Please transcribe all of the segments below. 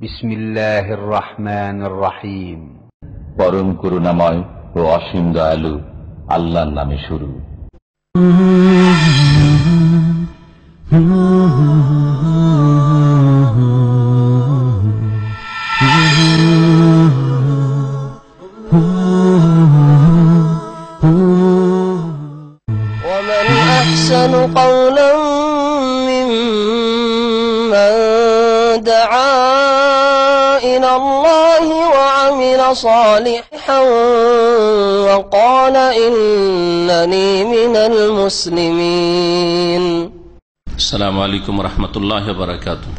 বিসমিল্লাহির রহমানির রহিম। পরম করুণাময় ও অসীম দয়ালু আল্লাহর নামে শুরু। ومن أحسن قولا ممن دعا إلى الله وعمل صالحا وقال إنني من المسلمين. السلام عليكم ورحمة الله وبركاته.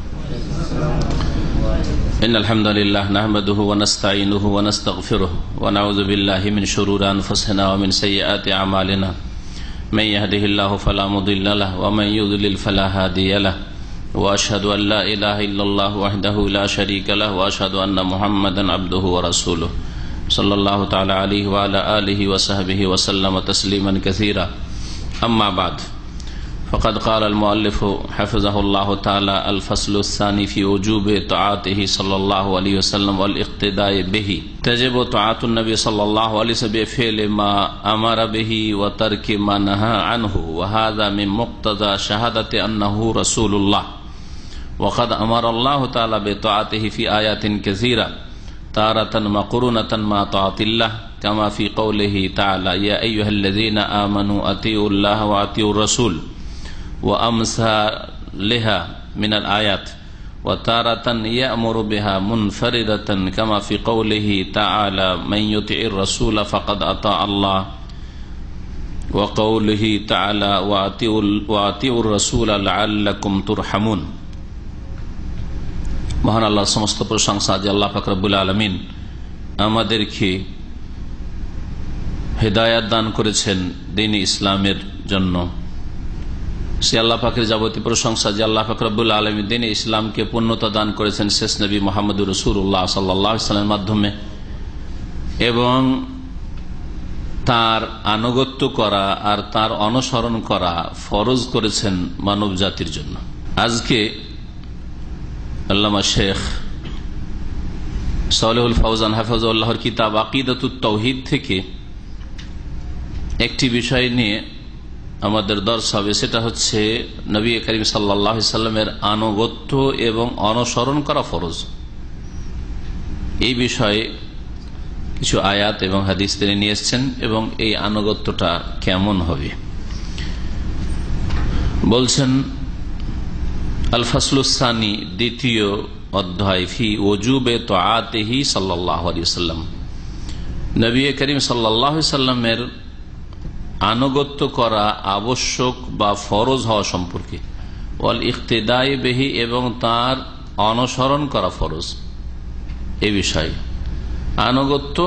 إن الحمد لله نحمده ونستعينه ونستغفره ونعوذ بالله من شرور أنفسنا ومن سيئات أعمالنا من يهده الله فلا مضل له ومن يضلل فلا هادي له وأشهد أن لا إله إلا الله وحده لا شريك له وأشهد أن محمدا عبده ورسوله صلى الله تعالى عليه وعلى آله وصحبه وسلم تسليما كثيرا. أما بعد فقد قال المؤلف حفظه الله تعالى: الفصل الثاني في وجوب طاعته صلى الله عليه وسلم والاقتداء به. تجب طاعة النبي صلى الله عليه وسلم بفعل ما أمر به وترك ما نهى عنه، وهذا من مقتضى شهادة أنه رسول الله. وقد أمر الله تعالى بطاعته في آيات كثيرة تارة مقرونة مع طاعة الله، كما في قوله تعالى: يا أيها الذين آمنوا أطيعوا الله وأطيعوا الرسول وأمثالها من الآيات، وتارة يأمر بها منفردة كما في قوله تعالى: من يطع الرسول فقد أطاع الله، وقوله تعالى: وأطيعوا الرسول لعلكم ترحمون. মহান আল্লাহর সমস্ত প্রশংসা যে আল্লাহ পাক রব্বুল আলামিন আমাদেরকে হেদায়েত দান করেছেন দ্বীন ইসলামের জন্য। সে আল্লাহ পাকের যাবতীয় প্রশংসা যে আল্লাহ পাক রব্বুল আলামিন দ্বীন ইসলামকে পূর্ণতা দান করেছেন শেষ নবী মুহাম্মদুর রাসূলুল্লাহ সাল্লাল্লাহু আলাইহি ওয়াসাল্লামের মাধ্যমে, এবং তার আনুগত্য করা আর তার অনুসরণ করা ফরজ করেছেন মানব জাতির জন্য। আজকে আল্লামা শেখ সালেহুল ফাউজান হাফিজাহুল্লাহর কিতাব আকিদাতুত তাওহীদ থেকে একটি বিষয় নিয়ে আমাদের দর্স হবে, সেটা হচ্ছে নবী করিম সাল্লাল্লাহু আলাইহি সাল্লামের আনুগত্য এবং অনুসরণ করা ফরজ। এই বিষয়ে কিছু আয়াত এবং হাদিস তিনি নিয়ে এসেছেন এবং এই আনুগত্যটা কেমন হবে বলছেন। আল ফাসলুস সানি, দ্বিতীয় অধ্যায়, ফি ওজুবে তাআতিহি সাল্লাল্লাহু আলাইহি ওয়াসাল্লাম, নবী করিম সাল্লাল্লাহু আলাইহি সাল্লামের আনুগত্য করা আবশ্যক বা ফরজ হওয়া সম্পর্কে, ওয়াল ইক্তেদাই বিহি, এবং তার অনুসরণ করা ফরজ। এই বিষয়ে আনুগত্য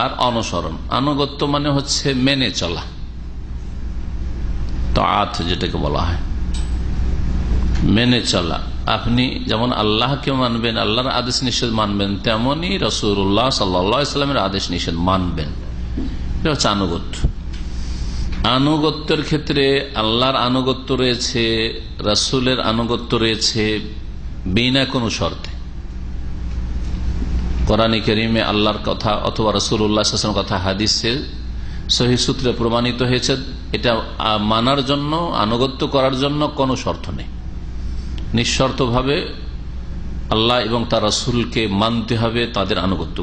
আর অনুসরণ। আনুগত্য মানে হচ্ছে মেনে চলা, তাআত যেটাকে বলা হয়, মেনে চলা। আপনি যেমন আল্লাহকে মানবেন, আল্লাহর আদেশ নিষেধ মানবেন, তেমনি রাসূলুল্লাহ সাল্লাল্লাহু আলাইহি ওয়াসাল্লামের আদেশ নিষেধ মানবেন। এটা হচ্ছে আনুগত্য। আনুগত্যের ক্ষেত্রে আল্লাহর আনুগত্য রয়েছে, রাসূলের আনুগত্য রয়েছে বিনা কোনো শর্তে। কোরআনে কারীমে আল্লাহর কথা অথবা রাসূলুল্লাহ সাল্লাল্লাহু আলাইহি ওয়াসাল্লামের কথা হাদিসে সহিহ সূত্রে প্রমাণিত হয়েছে। এটা মানার জন্য, আনুগত্য করার জন্য কোনো শর্ত নেই। নিঃশর্তভাবে আল্লাহ এবং তার রাসূলকে মানতে হবে, তার আনুগত্য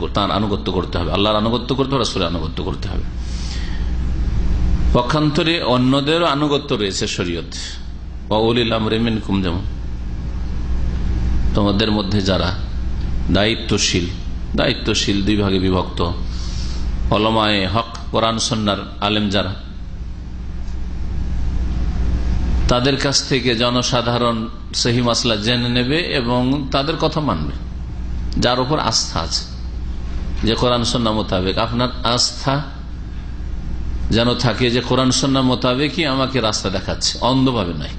করতে হবে, আল্লাহর আনুগত্য করতে হবে, রাসূলের আনুগত্য করতে হবে। পক্ষান্তরে অন্যদেরও আনুগত্য রয়েছে শরীয়ত। ওয়া উলিল আমরি মিনকুম, যেমন তোমাদের মধ্যে যারা দায়িত্বশীল দুই ভাগে বিভক্ত, উলামায়ে হক, কোরআন সুন্নাহর আলেম যারা, তাদের কাছ থেকে জনসাধারণ সহি মাসলা জেনে নেবে এবং তাদের কথা মানবে, যার উপর আস্থা আছে, যে কোরআন সুন্নাহ মোতাবেক। আপনার আস্থা যেন থাকে যে কোরআন সুন্নাহ মোতাবেকই আমাকে রাস্তা দেখাচ্ছে, অন্ধভাবে নাই।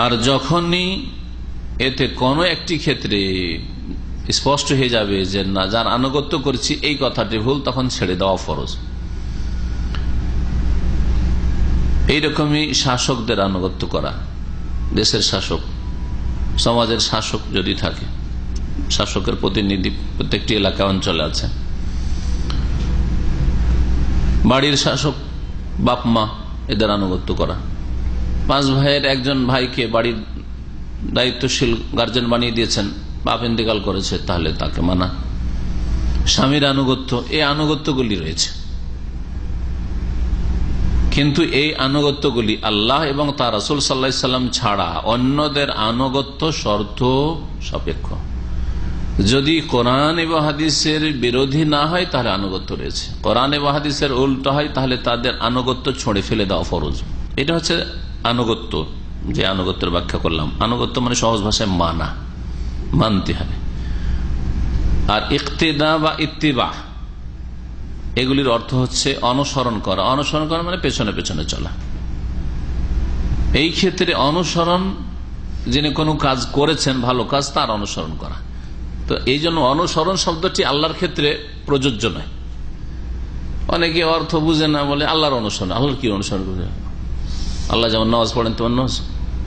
আর যখনই এতে কোনো একটি ক্ষেত্রে স্পষ্ট হয়ে যাবে যে না, যার আনুগত্য করছি এই কথাটি ভুল, তখন ছেড়ে দেওয়া ফরজ। এইরকমই শাসকদের আনুগত্য করা, দেশের শাসক সমাজের শাসক যদি থাকে, শাসকের প্রতিনিধি প্রত্যেকটি এলাকা অঞ্চলে আছে, বাড়ির শাসক বাপ মা, এদের আনুগত্য করা। 5 ভাইয়ের একজন ভাইকে বাড়ির দায়িত্বশীল গার্জেন বানিয়ে দিয়েছেন, বাপ ইন্তেকাল করেছে, তাহলে তাকে মানা। স্বামীর আনুগত্য, এই আনুগত্যগুলি রয়েছে। কিন্তু এই আনুগত্যগুলি আল্লাহ এবং তার রাসূল সাল্লাল্লাহু আলাইহি সাল্লাম ছাড়া অন্যদের আনুগত্য শর্ত সাপেক্ষ। যদি কোরআন এবং হাদিসের বিরোধী না হয় তাহলে আনুগত্য রয়েছে, কোরআন এবং হাদিসের উল্টো হয় তাহলে তাদের আনুগত্য ছড়ে ফেলে দেওয়া ফরজ। এটা হচ্ছে আনুগত্য, যে আনুগত্যের ব্যাখ্যা করলাম। আনুগত্য মানে সহজ ভাষায় মানা, মানতে হবে। আর ইক্তেদা বা ইত্তিবা, এগুলির অর্থ হচ্ছে অনুসরণ করা। অনুসরণ করা মানে পেছনে পেছনে চলা। এই ক্ষেত্রে অনুসরণ, যিনি কোনো কাজ করেছেন ভালো কাজ, তার অনুসরণ করা। তো এই জন্য অনুসরণ শব্দটি আল্লাহর ক্ষেত্রে প্রযোজ্য নয়। অনেকে অর্থ বুঝে না, বলে আল্লাহর অনুসরণ। আল্লাহর কি অনুসরণ করে? আল্লাহ যেমন নামাজ পড়েন তেমন নামাজ,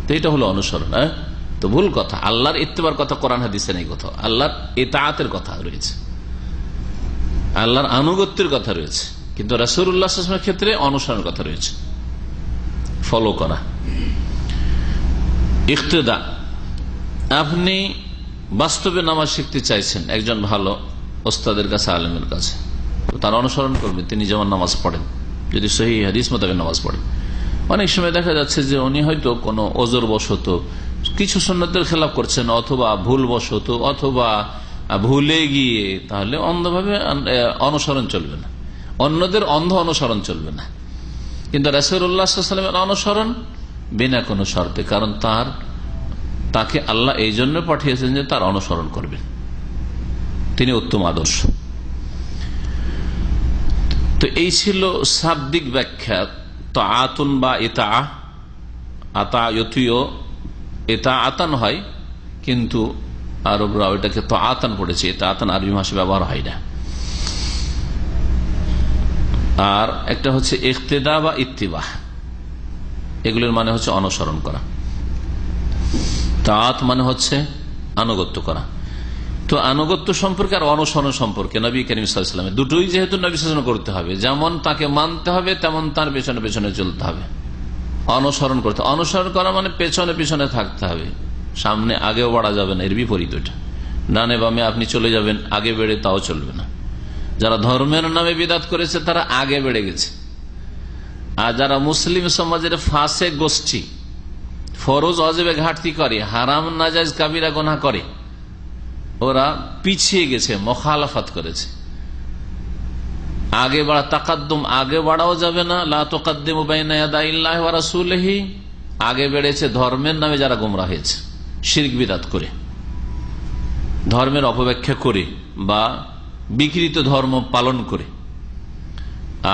তো এটা হলো অনুসরণ। হ্যাঁ, তো ভুল কথা। আল্লাহর ইত্তেবার কথা কোরআন হাদিসে নেই, কথা আল্লাহর ইতাআতের কথা রয়েছে, আল্লাহর আনুগত্যের কথা রয়েছে। কিন্তু রাসূলুল্লাহ সাল্লাল্লাহু আলাইহি ওয়াসাল্লামের ক্ষেত্রে অনুসরণের কথা রয়েছে, ফলো করা। ইক্তেদা, আপনি বাস্তবে নামাজ শিখতে চাইছেন একজন ভালো ওস্তাদের কাছে, আলেমের কাছে, তার অনুসরণ করবেন। তিনি যেমন নামাজ পড়েন, যদি সহিহ হাদিস মোতাবেক নামাজ পড়েন। অনেক সময় দেখা যাচ্ছে যে উনি হয়তো কোনো ওজর বশত কিছু সুন্নতের খেলাফ করছেন, অথবা ভুল বশত, অথবা ভুলে গিয়ে, তাহলে অন্ধভাবে অনুসরণ চলবে না, অন্যদের অন্ধ অনুসরণ চলবে না। কিন্তু রাসূলুল্লাহ সাল্লাল্লাহু আলাইহি ওয়াসাল্লামের অনুসরণ বিনা কোনো শর্তে, কারণ তাকে আল্লাহ এই জন্য পাঠিয়েছেন যে তার অনুসরণ করবেন, তিনি উত্তম আদর্শ। তো এই ছিল শাব্দিক ব্যাখ্যা। তাআতুন বা ইতাআহ, আতায়তীয় ইতাআতান হয়, কিন্তু আরবরা ওইটাকে তাআতান পড়েছে, ইতাআতান আরবি ভাষায় ব্যবহার হয় না। আর একটা হচ্ছে ইক্তেদা বা ইত্তিবা, এগুলোর মানে হচ্ছে অনুসরণ করা। তাআত মানে হচ্ছে আনুগত্য করা। তো আনুগত্য সম্পর্কে আর অনুসরণ সম্পর্কে নবী করিম সাল্লাল্লাহু আলাইহি ওয়াসাল্লাম, দুটোই যেহেতু নবী সাল্লাল্লাহু আলাইহি ওয়াসাল্লাম করতে হবে, যেমন তাকে মানতে হবে তেমন তার পেছনে পেছনে চলতে হবে, অনুসরণ করতে। অনুসরণ করা মানে পেছনে পেছনে থাকতে হবে, সামনে আগেও বাড়া যাবে না, এর বিপরীত ওটা। ডানে বামে আপনি চলে যাবেন, আগে বেড়ে, তাও চলবে না। যারা ধর্মের নামে বিদআত করেছে তারা আগে বেড়ে গেছে, আর যারা মুসলিম সমাজের ফাসেক গোষ্ঠী, ফরজ ওয়াজিবে ঘাটতি করে, হারাম নাজায়েজ কাবিরা গুনাহ করে, ওরা পিছিয়ে গেছে, মুখালাফাত করেছে। আগে বাড়া, তাকাদ্দুম, আগে বাড়াও যাবে না। লা তুকাদ্দিমু বাইনা ইয়াদাইল্লাহি ওয়া রাসূলিহি, আগে বেড়েছে ধর্মের নামে যারা গোমরাহ হয়েছে, শিরক বিদআত করে, ধর্মের অপব্যাখ্যা করে বা বিকৃত ধর্ম পালন করে।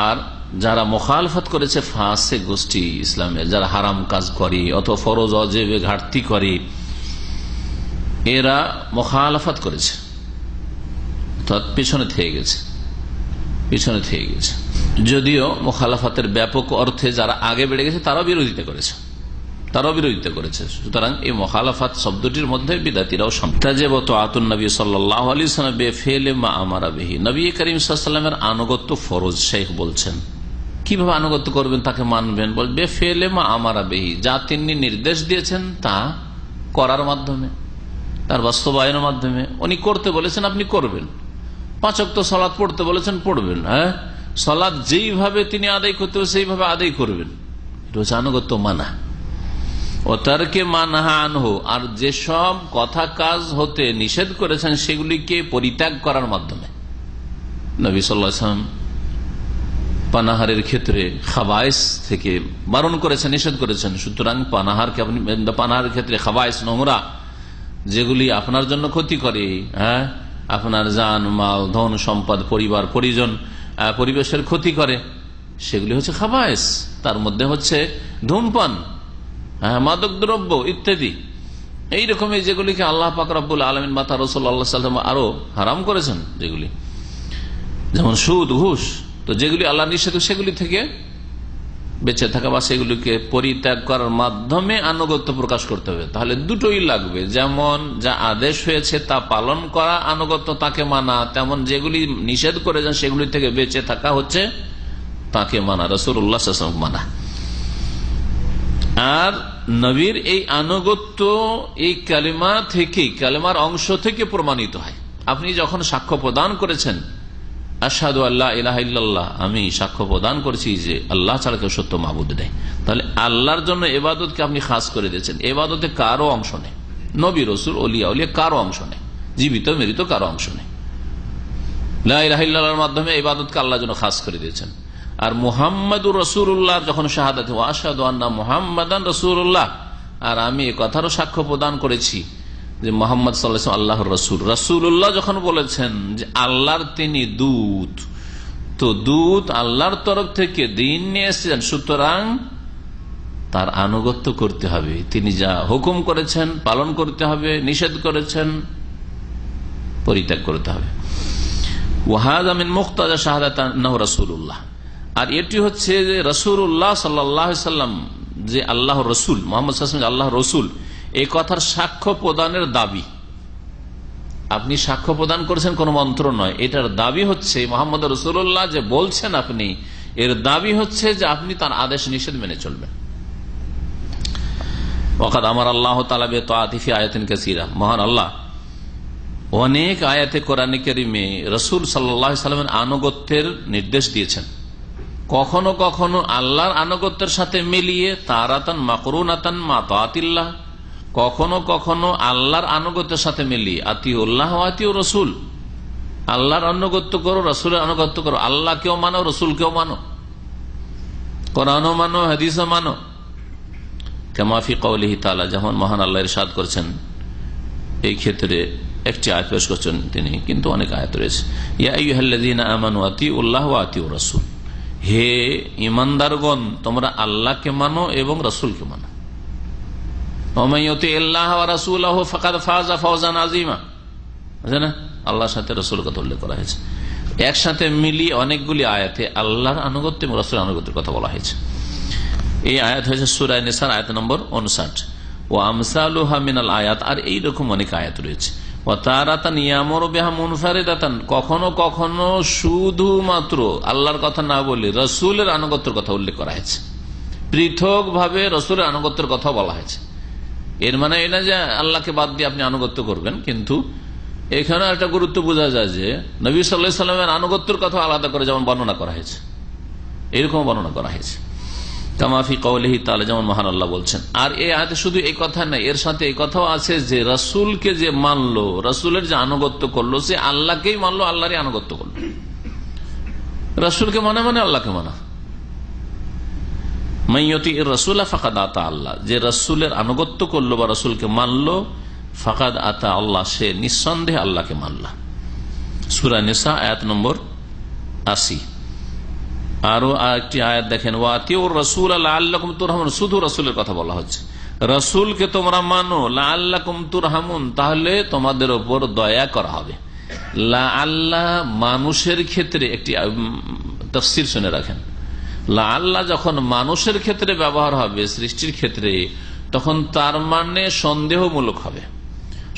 আর যারা মুখালফত করেছে ফাসেক গোষ্ঠী ইসলামের, যারা হারাম কাজ করে অথবা ফরজ ওয়াজিবে ঘাটতি করে, এরা মুখালফত করেছে, পিছনে থেকে গেছে, পিছনে থেকে গেছে। যদিও মুখালাফাতের ব্যাপক অর্থে যারা আগে বেড়ে গেছে তারাও বিরোধিতা করেছে, তারাও বিরোধিতা করেছে। সুতরাং এই মুখালাফাত শব্দটির মধ্যে বিদাতিরাও তাজেবত আতুন নবী সাল্লাল্লাহু আলাইহি ওয়াসাল্লাম বেফেলে মা আমারা বিহি, নবী করিম সাল্লাল্লাহু আলাইহি ওয়াসাল্লামের আনুগত্য ফরজ। শেখ বলছেন কিভাবে আনুগত্য করবেন, তাকে মানবেন? বল বেফেলে মা আমারা বিহি, যা তিনি নির্দেশ দিয়েছেন তা করার মাধ্যমে, তার বাস্তবায়নের মাধ্যমে। উনি করতে বলেছেন, আপনি করবেন। 5 ওয়াক্ত সালাত পড়তে বলেছেন, পড়বেন। হ্যাঁ, সালাত যেইভাবে তিনি আদায় করতে হবে সেইভাবে আদায় করবেন, এটা হচ্ছে আনুগত্য মানা। ও তারকে মানহা আনহু, আর যেসব কথা কাজ হতে নিষেধ করেছেন সেগুলিকে পরিত্যাগ করার মাধ্যমে। নবী সাল্লাল্লাহু আলাইহি ওয়াসাল্লাম পানাহারের ক্ষেত্রে খাবায়েস থেকে বারণ করেছেন, নিষেধ করেছেন। সুতরাং পানাহারের ক্ষেত্রে খাবায়েস, নোংরা, যেগুলি আপনার জন্য ক্ষতি করে, হ্যাঁ, আপনার জান মাল ধন সম্পদ পরিবার পরিজন পরিবেশের ক্ষতি করে, সেগুলি হচ্ছে খাবায়েস। তার মধ্যে হচ্ছে ধূমপান, মাদক দ্রব্য ইত্যাদি, এইরকম যেগুলিকে আল্লাহ পাক রব্বুল আলামিন বা তার রাসূল সাল্লাল্লাহু আলাইহি ওয়াসাল্লাম আরো হারাম করেছেন, যেগুলি যেমন সুদ, ঘুষ। তো যেগুলি আল্লাহ নিষেধ সেগুলি থেকে বেঁচে থাকা বা সেগুলিকে পরিত্যাগ করার মাধ্যমে আনুগত্য প্রকাশ করতে হবে। তাহলে দুটোই লাগবে, যেমন যা আদেশ হয়েছে তা পালন করা আনুগত্য, তাকে মানা, তেমন যেগুলি নিষেধ করেছেন সেগুলি থেকে বেঁচে থাকা হচ্ছে তাকে মানা, রাসূলুল্লাহ সাল্লাল্লাহু আলাইহি ওয়াসাল্লাম মানা। আর নবীর এই আনুগত্য এই কালিমা থেকে, কালিমার অংশ থেকে প্রমাণিত হয়। আপনি যখন সাক্ষ্য প্রদান করেছেন আশহাদু আল্লা ইলাহা ইল্লাল্লাহ, আমি সাক্ষ্য প্রদান করেছি যে আল্লাহ ছাড়া কেউ সত্য মাবুদ নেই, তাহলে আল্লাহর জন্য ইবাদতকে আপনি খাস করে দিয়েছেন। ইবাদতে কারো অংশ নেই, নবী রাসূল ওলিয়া উলিয়া কারো অংশ নেই, জীবিত মৃত কারো অংশ নেই। লা ইলাহা ইল্লাল্লাহর মাধ্যমে ইবাদতকে আল্লাহর জন্য খাস করে দিয়েছেন। আর মুহাম্মাদুর রাসূলুল্লাহ যখন শাহাদাত ওয়া আশহাদু আন্না মুহাম্মাদান রাসূলুল্লাহ, আর আমি এই কথারও সাক্ষ্য প্রদান করেছি যে মুহাম্মদ সাল্লাল্লাহু আলাইহি ওয়াসাল্লাম আল্লাহর রাসূল। রাসূলুল্লাহ যখন বলেছেন যে আল্লাহর তিনি দূত, তো দূত আল্লাহর তরফ থেকে দিন নিয়ে এসেছেন, সুতরাং তার আনুগত্য করতে হবে। তিনি যা হুকুম করেছেন পালন করতে হবে, নিষেধ করেছেন পরিত্যাগ করতে হবে। ওয়াহাযা মিন মুক্তাদা শাহাদাত আন্নাহু রাসূলুল্লাহ, আর এটি হচ্ছে যে রাসূলুল্লাহ সাল্লাল্লাহু আলাইহি ওয়াসাল্লাম যে আল্লাহর রাসূল, মুহাম্মদ সাল্লাল্লাহু আলাইহি ওয়াসাল্লাম আল্লাহর রাসূল, এই কথার সাক্ষ্য প্রদানের দাবি। আপনি সাক্ষ্য প্রদান করেছেন কোন মন্ত্র নয়, এটার দাবি হচ্ছে মুহাম্মদ রাসূলুল্লাহ যে বলছেন আপনি, এর দাবি হচ্ছে যে আপনি তার আদেশ নিষেধ মেনে চলবেন। ওয়াকাদ আমার আল্লাহ তাআলা বিতাআতি ফি আয়াতিন কাসীরা, মহান আল্লাহ অনেক আয়াতে কোরআনে কারীমে রাসূল সাল্লাল্লাহু আলাইহি ওয়াসাল্লামের আনুগত্যের নির্দেশ দিয়েছেন। কখনো কখনো আল্লাহর আনুগত্যের সাথে মিলিয়ে তারাতান মাকরুনাতান মা তাআতিল্লাহ, কখনো কখনো আল্লাহর আনুগত্যের সাথে মিলিয়ে আতিউল্লাহ ওয়া আতিউর রাসূল, আল্লাহর আনুগত্য করো রাসূলের আনুগত্য করো, আল্লাহকেও মানো রাসূলকেও মানো, কোরআনও মানো হাদিসও মানো। কামা ফি কওলিহি তাআলা, যেমন মহান আল্লাহ ইরশাদ করেছেন, এই ক্ষেত্রে একটি আয়াত পেশ করছেন তিনি, কিন্তু অনেক আয়াত রয়েছে। ইয়া আইয়ুহাল্লাযীনা আমানু আতিউল্লাহ ওয়া আতিউর রাসূল, হে ঈমানদারগণ তোমরা আল্লাহকে মানো এবং রাসূলকে মানো। ওয়া ইউতিল্লাহ ওয়া রাসূলাহু ফাকাদ ফাযা ফাওজান আযীমা, আছে না, আল্লাহর সাথে রাসূলের কথা উল্লেখ করা হয়েছে। একসাথে মিলিয়ে অনেকগুলি আয়াতে আল্লাহর আনুগত্য এবং রাসূলের আনুগত্যের কথা বলা হয়েছে। এই আয়াত হয়েছে সূরা নিসার আয়াত নম্বর 59। ওয়া আমসালুহা মিনাল আয়াত, আর এইরকম অনেক আয়াত রয়েছে। ওয়া তারাতান ইয়ামুরু বিহা মুনফারিদাতান, কখনো কখনো শুধুমাত্র আল্লাহর কথা না বলে রাসূলের আনুগত্যের কথা উল্লেখ করা হয়েছে, পৃথক ভাবে রাসূলের আনুগত্যের কথা বলা হয়েছে। এর মানে এই না যে আল্লাহকে বাদ দিয়ে আপনি আনুগত্য করবেন, কিন্তু এখানে একটা গুরুত্ব বোঝা যায় যে নবী সাল্লাল্লাহু আলাইহি ওয়াসাল্লামের আনুগত্যের কথা আলাদা করে যেমন বর্ণনা করা হয়েছে, এরকম বর্ণনা করা হয়েছে। কামা ফি কওলিহি তাআলা, যেমন মহান আল্লাহ বলছেন। আর এই আয়াতে শুধু এই কথা নাই, এর সাথে এই কথাও আছে যে রাসূলকে যে মানলো, রাসূলের যে আনুগত্য করলো, সে আল্লাহকেই মানলো, আল্লাহরই আনুগত্য করলো। রাসূলকে মানা মানে আল্লাহকে মানা। মাইয়ুতির রাসূলা ফাকাদ আতা আল্লাহ, যে রাসূলের আনুগত্য করলো বা রাসূলকে মানলো, ফাকাদ আতা আল্লাহ, সে নিঃসন্দেহে আল্লাহকে মানলা। সূরা নিসা আয়াত নম্বর 80। আরো একটি আয়াত দেখেন, ওয়া আতিউর রাসূল লাআল্লাকুম তুরহামুন, শুধু রাসূলের কথা বলা হচ্ছে। রাসূলকে তোমরা মানো, লাআল্লাকুম তুরহামুন, তাহলে তোমাদের উপর দয়া করা হবে। লাআল্লাহ মানুষের ক্ষেত্রে একটি তাফসীর শুনে রাখেন, লাআল্লাহ যখন মানুষের ক্ষেত্রে ব্যবহার হবে, সৃষ্টির ক্ষেত্রে, তখন তার মানে সন্দেহমূলক হবে,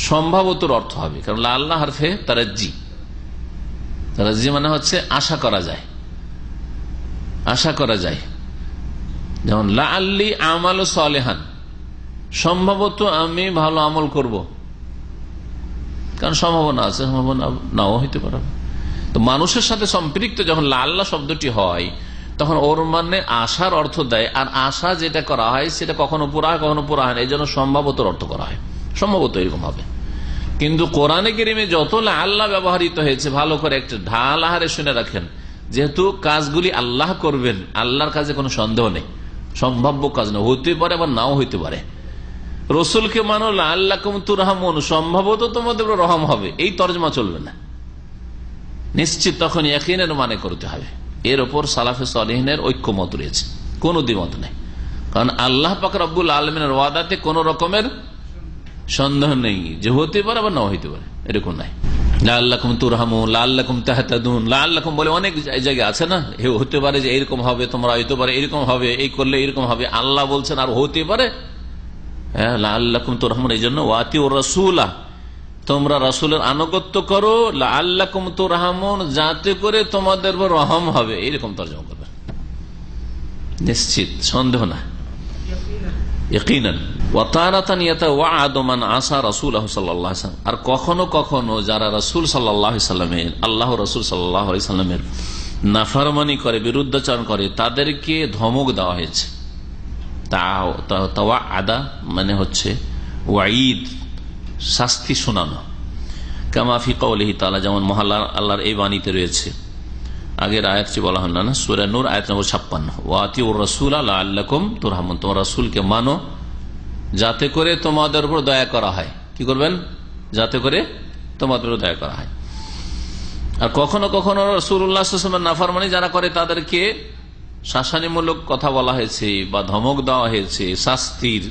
সম্ভবতর অর্থ হবে। কারণ লাআল্লাহ হারফে তারাজ্জি, তারাজ্জি মানে হচ্ছে আশা করা যায়, আশা করা যায়। যেমন লাআল্লি আমালু সালিহান, সম্ভবত আমি ভালো আমল করব, কারণ সম্ভাবনা আছে, সম্ভাবনা নাও হইতে পারে। তো মানুষের সাথে সম্পৃক্ত যখন লাআল্লাহ শব্দটি হয়, তখন ওর মানে আশার অর্থ দেয়। আর আশা যেটা করা হয় সেটা কখনো পুরা হয়, কখনো পুরা হয় না, এই জন্য সম্ভবতর অর্থ করা হয়, সম্ভবত এরকম হবে। কিন্তু কোরআনে কারীমে যত লাআল্লাহ ব্যবহৃত হয়েছে, ভালো করে একটা ঢাল আহারে শুনে রাখেন, যেহেতু কাজগুলি আল্লাহ করবেন, আল্লাহর কাজে কোনো সন্দেহ নেই, সম্ভাব্য কাজ না, হইতে পারে আবার নাও হইতে পারে। রসুলকে মানো, লাআল্লাকুম তুরহামুন, সম্ভবত তোমাদের রহম হবে, এই তরজমা চলবে না, নিশ্চিত তখন ইয়াকিনের মানে করতে হবে। এর ওপর সালাফে সালেহিনের ঐক্যমত রয়েছে, কোন দ্বিমত নেই। কারণ আল্লাহ পাক রব্বুল আলামিনের ওয়াদাতে কোন রকমের সন্দেহ নেই যে হতে পারে আবার নাও হইতে পারে, এরকম নাই। লাআল্লাকুম তুরহামুন, লাআল্লাকুম তাহতাদুন, লাআল্লাকুম বলে অনেক জায়গায় আছে না, হতে পারে যে এরকম হবে, তোমরা হতে পারে এরকম হবে, এই করলে এরকম হবে। আল্লাহ বলছেন আর হতে পারে, লাআল্লাকুম তুরহামুন। এই জন্য ওয়াতিউর রাসূলা, তোমরা রাসূলের আনুগত্য করো, লাআল্লাকুম তুরহামুন, যাতে করে তোমাদের উপর রহম হবে, এরকম তরজমা করবে, নিশ্চিত, সন্দেহ না, ইয়াকিনান। ওয়া তারাতান ইয়াতাওয়াআদু মান আসা রাসূলুহু সাল্লাল্লাহু আলাইহি ওয়াসাল্লাম, আর কখনো কখনো যারা রাসূল সাল্লাল্লাহু আলাইহি ওয়াসাল্লামের, আল্লাহ রাসূল সাল্লাল্লাহু আলাইহি ওয়াসাল্লামের নাফরমানি করে, বিরুদ্ধাচরণ করে, তাদেরকে ধমক দেওয়া হয়েছে। তাওয়াআদা মানে হচ্ছে ওয়াঈদ, শাস্তি শোনানো। কামা ফি কওলিহি তাআলা, যেমন মহান আল্লাহর এই বাণীতে রয়েছে, আগের আয়াতটি বলা হল না, সূরা নূর আয়াত নম্বর 56, ওয়া আতিউর রাসূলা লাআল্লাকুম তুরহামুন, তোমরা রাসূলকে মানো যাতে করে তোমাদের উপর দয়া করা হয়। কি করবেন? যাতে করে তোমাদের উপর দয়া করা হয়। আর কখনো কখনো রাসূলুল্লাহ সাল্লাল্লাহু আলাইহি ওয়াসাল্লামের নাফরমানি যারা করে তাদেরকে শাসানিমূলক কথা বলা হয়েছে বা ধমক দেওয়া হয়েছে শাস্তির।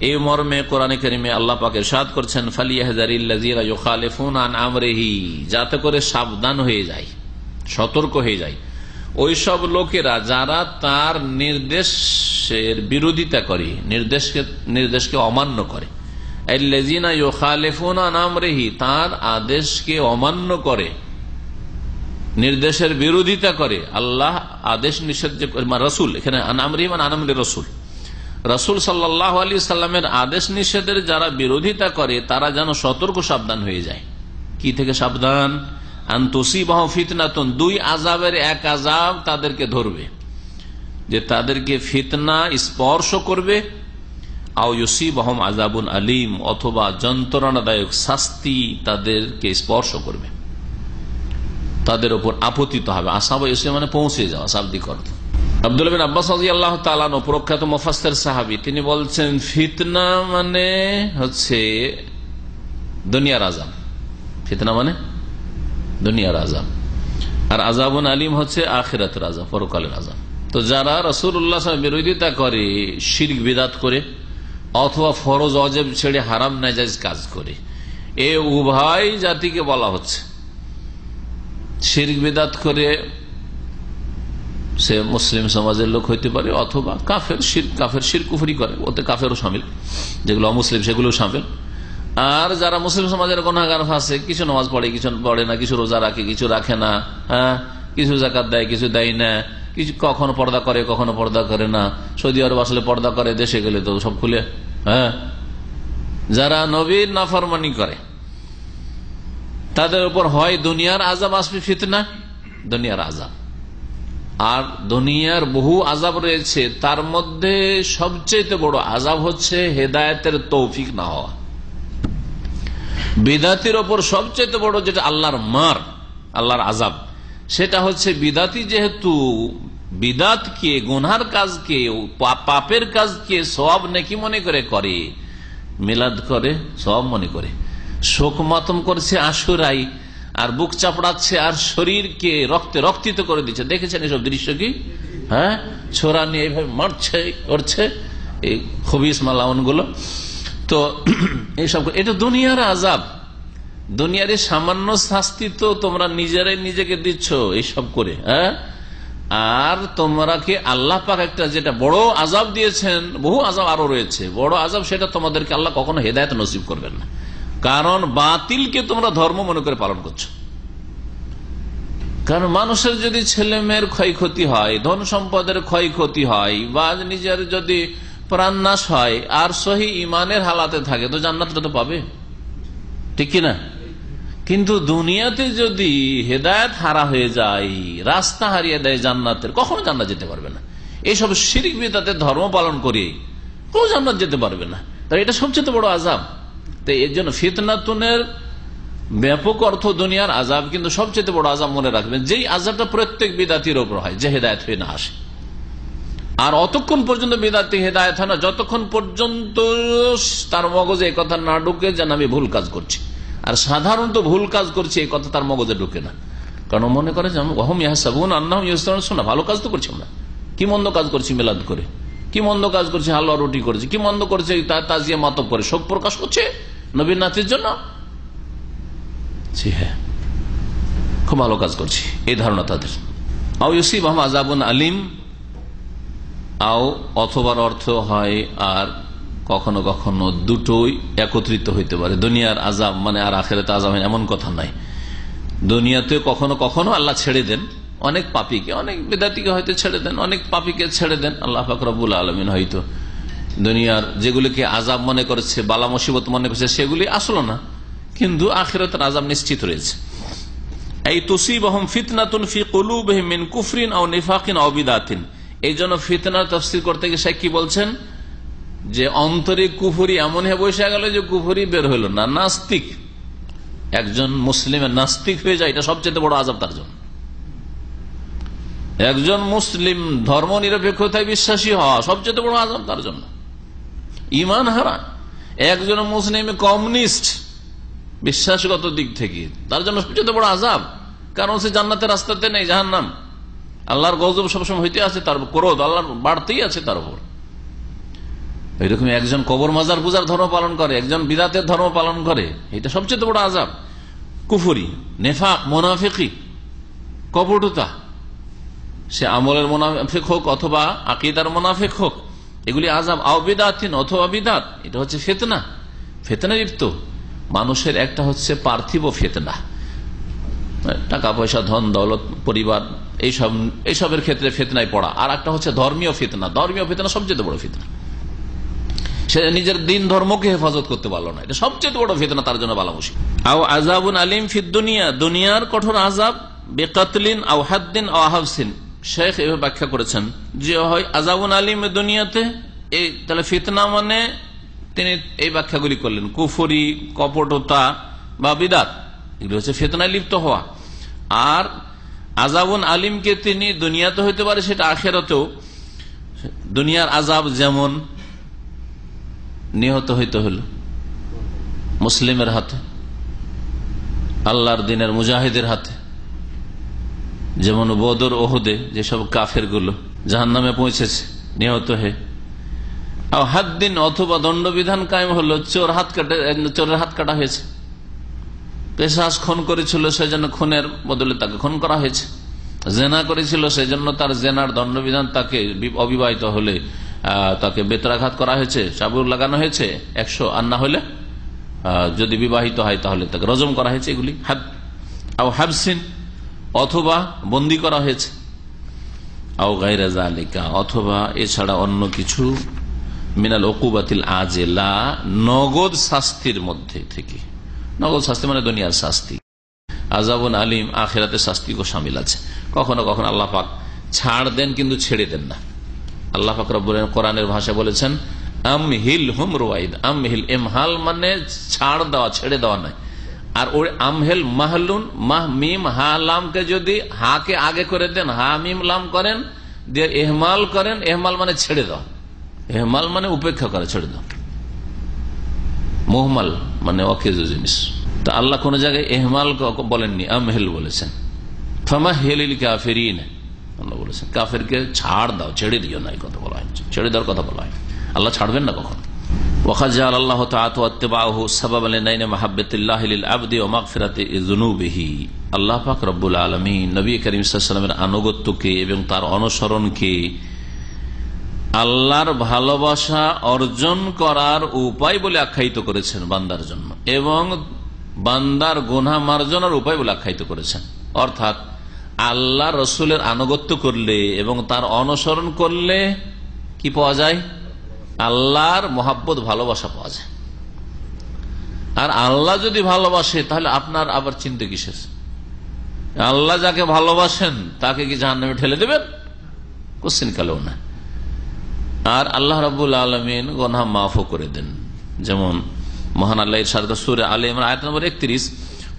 এই মর্মে কোরআনে কারিমে আল্লাহ পাক ইরশাদ করছেন, ফালিয়াহযারিল্লাযীনা ইউখালিফুনা আন আমরিহি, যাতে করে সাবধান হয়ে যায়, সতর্ক হয়ে যায় ওই সব লোকেরা যারা তার নির্দেশের বিরোধিতা করে, নির্দেশকে অমান্য করে। আল্লাযীনা ইউখালিফুনা আন আমরিহি, তার আদেশকে অমান্য করে, নির্দেশের বিরোধিতা করে। আল্লাহ আদেশ নিষেধ যে রাসূল, এখানে আন আমরিহি মানে আন আমরি রাসূল, রাসূল সাল্লাল্লাহু আলাইহি সাল্লামের আদেশ নিষেধের যারা বিরোধিতা করে তারা যেন সতর্ক সাবধান হয়ে যায়। কি থেকে সাবধান? আন তুসিবাহুম ফিতনাতুন, দুই আযাবের এক আযাব তাদেরকে ধরবে, যে তাদেরকে ফিতনা স্পর্শ করবে। আও ইউসিবাহুম আযাবুন আলীম, অথবা যন্ত্রণাদায়ক শাস্তি তাদেরকে স্পর্শ করবে, তাদের উপর আপতিত হবে। আসাবা ইউসি মানে পৌঁছে যাওয়া, শাব্দিক অর্থ। আব্দুল্লাহ বিন আব্বাস রাদিয়াল্লাহু তাআলা আনহু, প্রখ্যাত মুফাসসির সাহাবী, তিনি বলছেন ফিতনা মানে হচ্ছে দুনিয়ার আযাব, ফিতনা মানে দুনিয়ার আযাব, আর আযাবুন আলীম হচ্ছে আখিরাতের আযাব, পরকালের আযাব। তো যারা রাসূলুল্লাহ সাল্লাল্লাহু আলাইহি ওয়াসাল্লামের বিরোধিতা করে, শিরক বিদআত করে, অথবা ফরজ ওয়াজিব ছেড়ে হারাম নাজায়েজ কাজ করে, এ উভয় জাতিকে বলা হচ্ছে। শিরক বিদআত করে সে মুসলিম সমাজের লোক হইতে পারে, অথবা কাফের শিরক কুফরি করে, ওতে কাফেরও শামিল, যেগুলো অমুসলিম সেগুলো শামিল। আর যারা মুসলিম সমাজের গুনাহগার ফাসিক, কিছু নামাজ পড়ে, কিছু পড়ে না, কিছু রোজা রাখে, কিছু রাখে না, কিছু যাকাত দেয়, কিছু দেয় না, কিছু কখনো পর্দা করে, কখনো পর্দা করে না, সৌদি আরব আসলে পর্দা করে, দেশে গেলে তো সব খুলে। যারা নবীর নাফরমানি করে তাদের উপর হয় দুনিয়ার আযাব আসবে, ফিতনা দুনিয়ার আযাব। আর দুনিয়ার বহু আযাব রয়েছে, তার মধ্যে সবচেয়ে বড় আযাব হচ্ছে হেদায়েতের তৌফিক না হওয়া। বিদাতির ওপর সবচেয়ে বড় যেটা আল্লাহর মার, আল্লাহর আযাব, সেটা হচ্ছে বিদাতি যেহেতু বিদাতকে, গুনহার কাজকে, পাপের কাজকে সওয়াব নেকি মনে করে, মিলাদ করে সওয়াব মনে করে, শোক মাতম করছে আশুরাই, আর বুক চাপড়াচ্ছে, আর শরীরকে রক্তে রক্তিত করে দিচ্ছে। দেখেছেন এসব দৃশ্য কি? ছোরা নিয়ে এইভাবে মারছে, করছে এই খবিস মালাউন গুলো। তো এইসব, এটা দুনিয়ার আযাব, দুনিয়ার সামান্য শাস্তি তো তোমরা নিজেরাই নিজেকে দিচ্ছ এইসব করে। আর তোমরা কি আল্লাহ পাক একটা যেটা বড় আযাব দিয়েছেন, বহু আযাব আরো রয়েছে, বড় আযাব, সেটা তোমাদেরকে আল্লাহ কখনো হেদায়েত নসিব করবেন না, কারণ বাতিলকে তোমরা ধর্ম মনে করে পালন করছো। কারণ মানুষের যদি ছেলে মেয়ের ক্ষয়ক্ষতি হয়, ধন সম্পদের ক্ষয়ক্ষতি হয়, বা নিজের যদি প্রাণ নাশ হয়, আর সহি ইমানের হালাতে থাকে, তো জান্নাতটা তো পাবে, ঠিক কিনা? কিন্তু দুনিয়াতে যদি হেদায়েত হারা হয়ে যায়, রাস্তা হারিয়ে দেয় জান্নাতের, কখনো জান্নাত যেতে পারবে না। এইসব শিরক বিদআতের ধর্ম পালন করে কেউ জান্নাত যেতে পারবে না। তাই এটা সবচেয়ে বড় আযাব। তাই এর জন্য ফিতনাতুনের ব্যাপক অর্থ দুনিয়ার আযাব, কিন্তু সবচেয়ে বড় আযাব মনে রাখবেন, যেই আযাবটা প্রত্যেক বিদাতির উপর হয়, যে হেদায়েত হয়ে না আসে। আর অতক্ষণ পর্যন্ত বিদাতি হেদায়েত হয় না যতক্ষণ পর্যন্ত তার মগজে এই কথা না ঢুকে যেন আমি ভুল কাজ করছি। আর সাধারণত ভুল কাজ করছি এই কথা তার মগজে ঢুকে না, কারণ মনে করে যে ওয়াহুম ইয়াহসাবুন আন্নাহুম ইহসানুন, ভালো কাজ তো করছি আমরা, কি মন্দ কাজ করছি মিলাদ করে, কি মন্দ কাজ করছি হালুয়া রুটি করেছি, কি মন্দ করছে তাজিয়া মাতব করে শোক প্রকাশ করছে নবীর নাতির জন্য। জি হ্যাঁ, খুব ভালো কাজ করছি, এই ধারণা তাদের। আও ইউসিবহুম আযাবুন আলিম, আও অথবার অর্থ হয় আর কখনো কখনো দুটোই একত্রিত হইতে পারে। দুনিয়ার আযাব মানে আর আখিরাতে আযাব এমন কথা নাই। দুনিয়াতে কখনো কখনো আল্লাহ ছেড়ে দেন অনেক পাপীকে, অনেক বিদআতীকে হয়তো ছেড়ে দেন, অনেক পাপীকে ছেড়ে দেন আল্লাহ পাক রব্বুল আলামিন। হয়তো দুনিয়ার যেগুলিকে আযাব মনে করেছে, বালা মুসিবত মনে করছে, সেগুলি আসলো না, কিন্তু আখিরাতের আযাব নিশ্চিত রয়েছে। এই তুসিবহুম ফিতনাতুন ফি কুলুবিহিম মিন কুফরিন আও নিফাকিন আও বিদআতিন। এই জন্য ফিতনার তাফসীর করতে গিয়ে শেখ কি বলছেন, যে অন্তরে কুফরি এমন হয়ে বসে গেল যে কুফরি বের হইল না। নাস্তিক, একজন মুসলিমের নাস্তিক হয়ে যায়, এটা সবচেয়ে বড় আযাব তার জন্য। একজন মুসলিম ধর্ম নিরপেক্ষতায় বিশ্বাসী হওয়া সবচেয়ে বড় আযাব তার জন্য, ঈমান হারা। একজন মুসলিম কমিউনিস্ট বিশ্বাসগত দিক থেকে, তার জন্য সবচেয়ে বড় আযাব, কারণ সে জান্নাতের রাস্তাতে নেই, জাহান্নাম। আল্লাহর গজব সবসময় হইতে আছে, তার ক্রোধ আল্লাহর বাড়তেই আছে তার উপর। এইরকম একজন কবর মাজার পূজার ধর্ম পালন করে, একজন বিদআতের ধর্ম পালন করে, এটা সবচেয়ে বড় আযাব। কুফরি, নেফাক, মুনাফিকি, কপটতা, সে আমলের মুনাফিক হোক অথবা আকীদার মুনাফিক হোক, এগুলি আযাব। আও বিদআতিন, অথবা বিদআত, এটা হচ্ছে ফিতনা, ফিতনায় লিপ্ত। মানুষের একটা হচ্ছে পার্থিব ফিতনা, টাকা পয়সা, ধন দৌলত, পরিবার, এইসবের ক্ষেত্রে ফিতনায় পড়া। আর একটা হচ্ছে ধর্মীয় ফিতনা। ধর্মীয় ফিতনা সবচেয়ে বড় ফিতনা। সে নিজের দিন ধর্মকে হেফাজত করতে পারলো না, এটা সবচেয়ে বড় ফিতনা তার জন্য বালা মুশকিল। আও আযাবুন আলিম ফিদ দুনিয়া, দুনিয়ার কঠোর আযাব, বিকাতলিন আও হাদ্দিন আও হাবসিন। শেখ এভাবে ব্যাখ্যা করেছেন যে হয় আযাবুন আলিম দুনিয়াতে, এই তাহলে ফিতনা মানে তিনি এই ব্যাখ্যাগুলি করলেন, কুফরি, কপটতা বা বিদআত, এগুলো হচ্ছে ফিতনায় লিপ্ত হওয়া। আর আযাবুন আলিমকে তিনি দুনিয়াতে হইতে পারে, সেটা আখিরাতেও। দুনিয়ার আযাব যেমন নিহত হইতে হল মুসলিমের হাতে, আল্লাহর দিনের মুজাহিদের হাতে, যেমন বদর ওহুদে যেসব কাফের গুলো জাহান্নামে পৌঁছেছে নিহত হয়ে। আর হাদ্দিন, অথবা দণ্ডবিধান কায়েম হলো, চোরের হাত কাটা হয়েছে। পেশাস খুন করেছিল, সেজন্য খুনের বদলে তাকে খুন করা হয়েছে। জেনা করেছিল, সেজন্য তার জেনার দণ্ডবিধান, তাকে অবিবাহিত হলে তাকে বেত্রাঘাত করা হয়েছে, চাবুক লাগানো হয়েছে 100, আর না হলে যদি বিবাহিত হয় তাহলে তাকে রজম করা হয়েছে। এগুলি হাদ। আও হাবসিন, অথবা বন্দী করা হয়েছে। আও গায়রা যালিকা, অথবা এছাড়া অন্য কিছু, মিনাল উকুবাতিল আজিলা, নগদ শাস্তির মধ্যে থেকে। নগদ শাস্তি মানে দুনিয়ার শাস্তি। আযাবুন আলিম, আখিরাতের শাস্তিও শামিল আছে। কখনো কখনো আল্লাহ পাক ছাড় দেন, কিন্তু ছেড়ে দেন না। আল্লাহ পাক রব্বুল আলামিন কোরআনের ভাষায় বলেছেন আমহিলহুম রুওয়াইদ। আমহিল, ইমহাল মানে ছাড় দেওয়া, ছেড়ে দেওয়া নয়। আর ওই আমহেল মাহলুন, মাহ মিম হা লামকে যদি হাকে আগে করে দেন, হা মিম লাম করেন, দিয়ে এহমাল করেন, এহমাল মানে ছেড়ে দেওয়া, এহমাল মানে উপেক্ষা করে, ছেড়ে দেওয়া। মুহমাল মানে অকেজ জিনিস। তা আল্লাহ কোন জায়গায় এহমাল বলেননি, আমহেল বলেছেন। ফামাহিলিল কাফিরিন, আল্লাহ বলেছেন কাফেরকে ছাড় দাও, ছেড়ে দিও না, এই কথা বলা হয়, ছেড়ে দেওয়ার কথা বলা হয়। আল্লাহ ছাড়বেন না কখন। আল্লাহ পাক রব্বুল আলামিন নবী করিম সাল্লাল্লাহু আলাইহি ওয়াসাল্লামের আনুগত্যকে এবং তার অনুসরণকে আল্লাহর ভালোবাসা অর্জন করার উপায় বলে আখ্যায়িত করেছেন বান্দার জন্য, এবং বান্দার গুনাহ মার্জনার উপায় বলে আখ্যায়িত করেছেন। অর্থাৎ আল্লাহ রসুলের আনুগত্য করলে এবং তার অনুসরণ করলে কি পাওয়া যায়? আল্লাহর মহাব্বত, ভালোবাসা পাওয়া যায়। আর আল্লাহ যদি ভালোবাসে তাহলে আপনার আবার চিন্তা কিসের? আল্লাহ যাকে ভালোবাসেন তাকে কি জাহান্নামে ঠেলে দেবেন? কোশ্চেন কালেও না। আর আল্লাহ রাব্বুল আলামিন গুনাহ মাফও করে দেন। যেমন মহান আল্লাহ ইরশাদ করেন সূরা আলে ইমরান আয়াত নম্বর 31,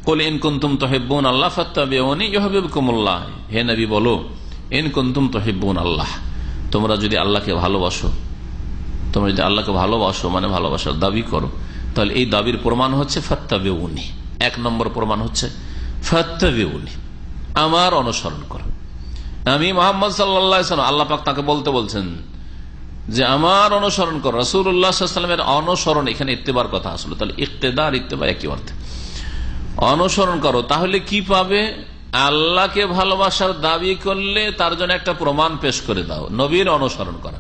কুল ইন কুনতুম তুহিব্বুন আল্লাহ ফাত্তাবিউনি ইউহিব্বুকুমুল্লাহ। হে নবী বলো, ইন কুনতুম তুহিব্বুন আল্লাহ, তোমরা যদি আল্লাহকে ভালোবাসো, তোমরা যদি আল্লাহকে ভালোবাসো মানে ভালোবাসার দাবি করো, তাহলে এই দাবির প্রমাণ হচ্ছে ফাত্তাবিউনি। 1 নম্বর প্রমাণ হচ্ছে ফাত্তাবিউনি, আমার অনুসরণ করো। আমি মুহাম্মদ সাল্লাল্লাহু আলাইহি ওয়াসাল্লাম, আল্লাহ পাক তাকে বলতে বলছেন যে আমার অনুসরণ করো। রাসূলুল্লাহ সাল্লাল্লাহু আলাইহি ওয়াসাল্লামের অনুসরণ, এখানে ইত্তেবার কথা আসলো, তাহলে ইক্তেদা আর ইত্তেবা একই অর্থ। অনুসরণ করো, তাহলে কি পাবে? আল্লাহকে ভালোবাসার দাবি করলে তার জন্য একটা প্রমাণ পেশ করে দাও, নবীর অনুসরণ করা।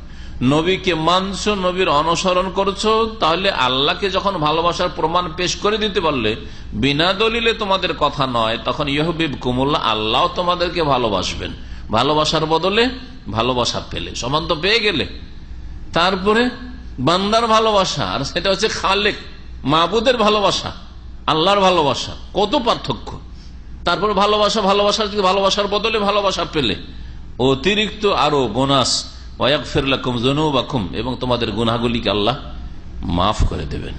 নবীকে মানছো, নবীর অনুসরণ করছো, তাহলে আল্লাহকে যখন ভালোবাসার প্রমাণ পেশ করে দিতে পারলে, বিনা দলিলে তোমাদের কথা নয়, তখন ইউহিব্বুকুমুল্লাহ, আল্লাহ তোমাদেরকে ভালোবাসবেন। ভালোবাসার বদলে ভালোবাসা পেলে, সমান তো পেয়ে গেলে। তারপরে বান্দার ভালোবাসা, আর সেটা হচ্ছে খালেক মাবুদের ভালোবাসা, আল্লাহর ভালোবাসা, কত পার্থক্য। তারপরে ভালোবাসার বদলে ভালোবাসা পেলে, অতিরিক্ত আরো বোনাস, ওয়াগফির লাকুম যুনুবাকুম, এবং তোমাদের গুনাহগুলিকে আল্লাহ মাফ করে দেবেন।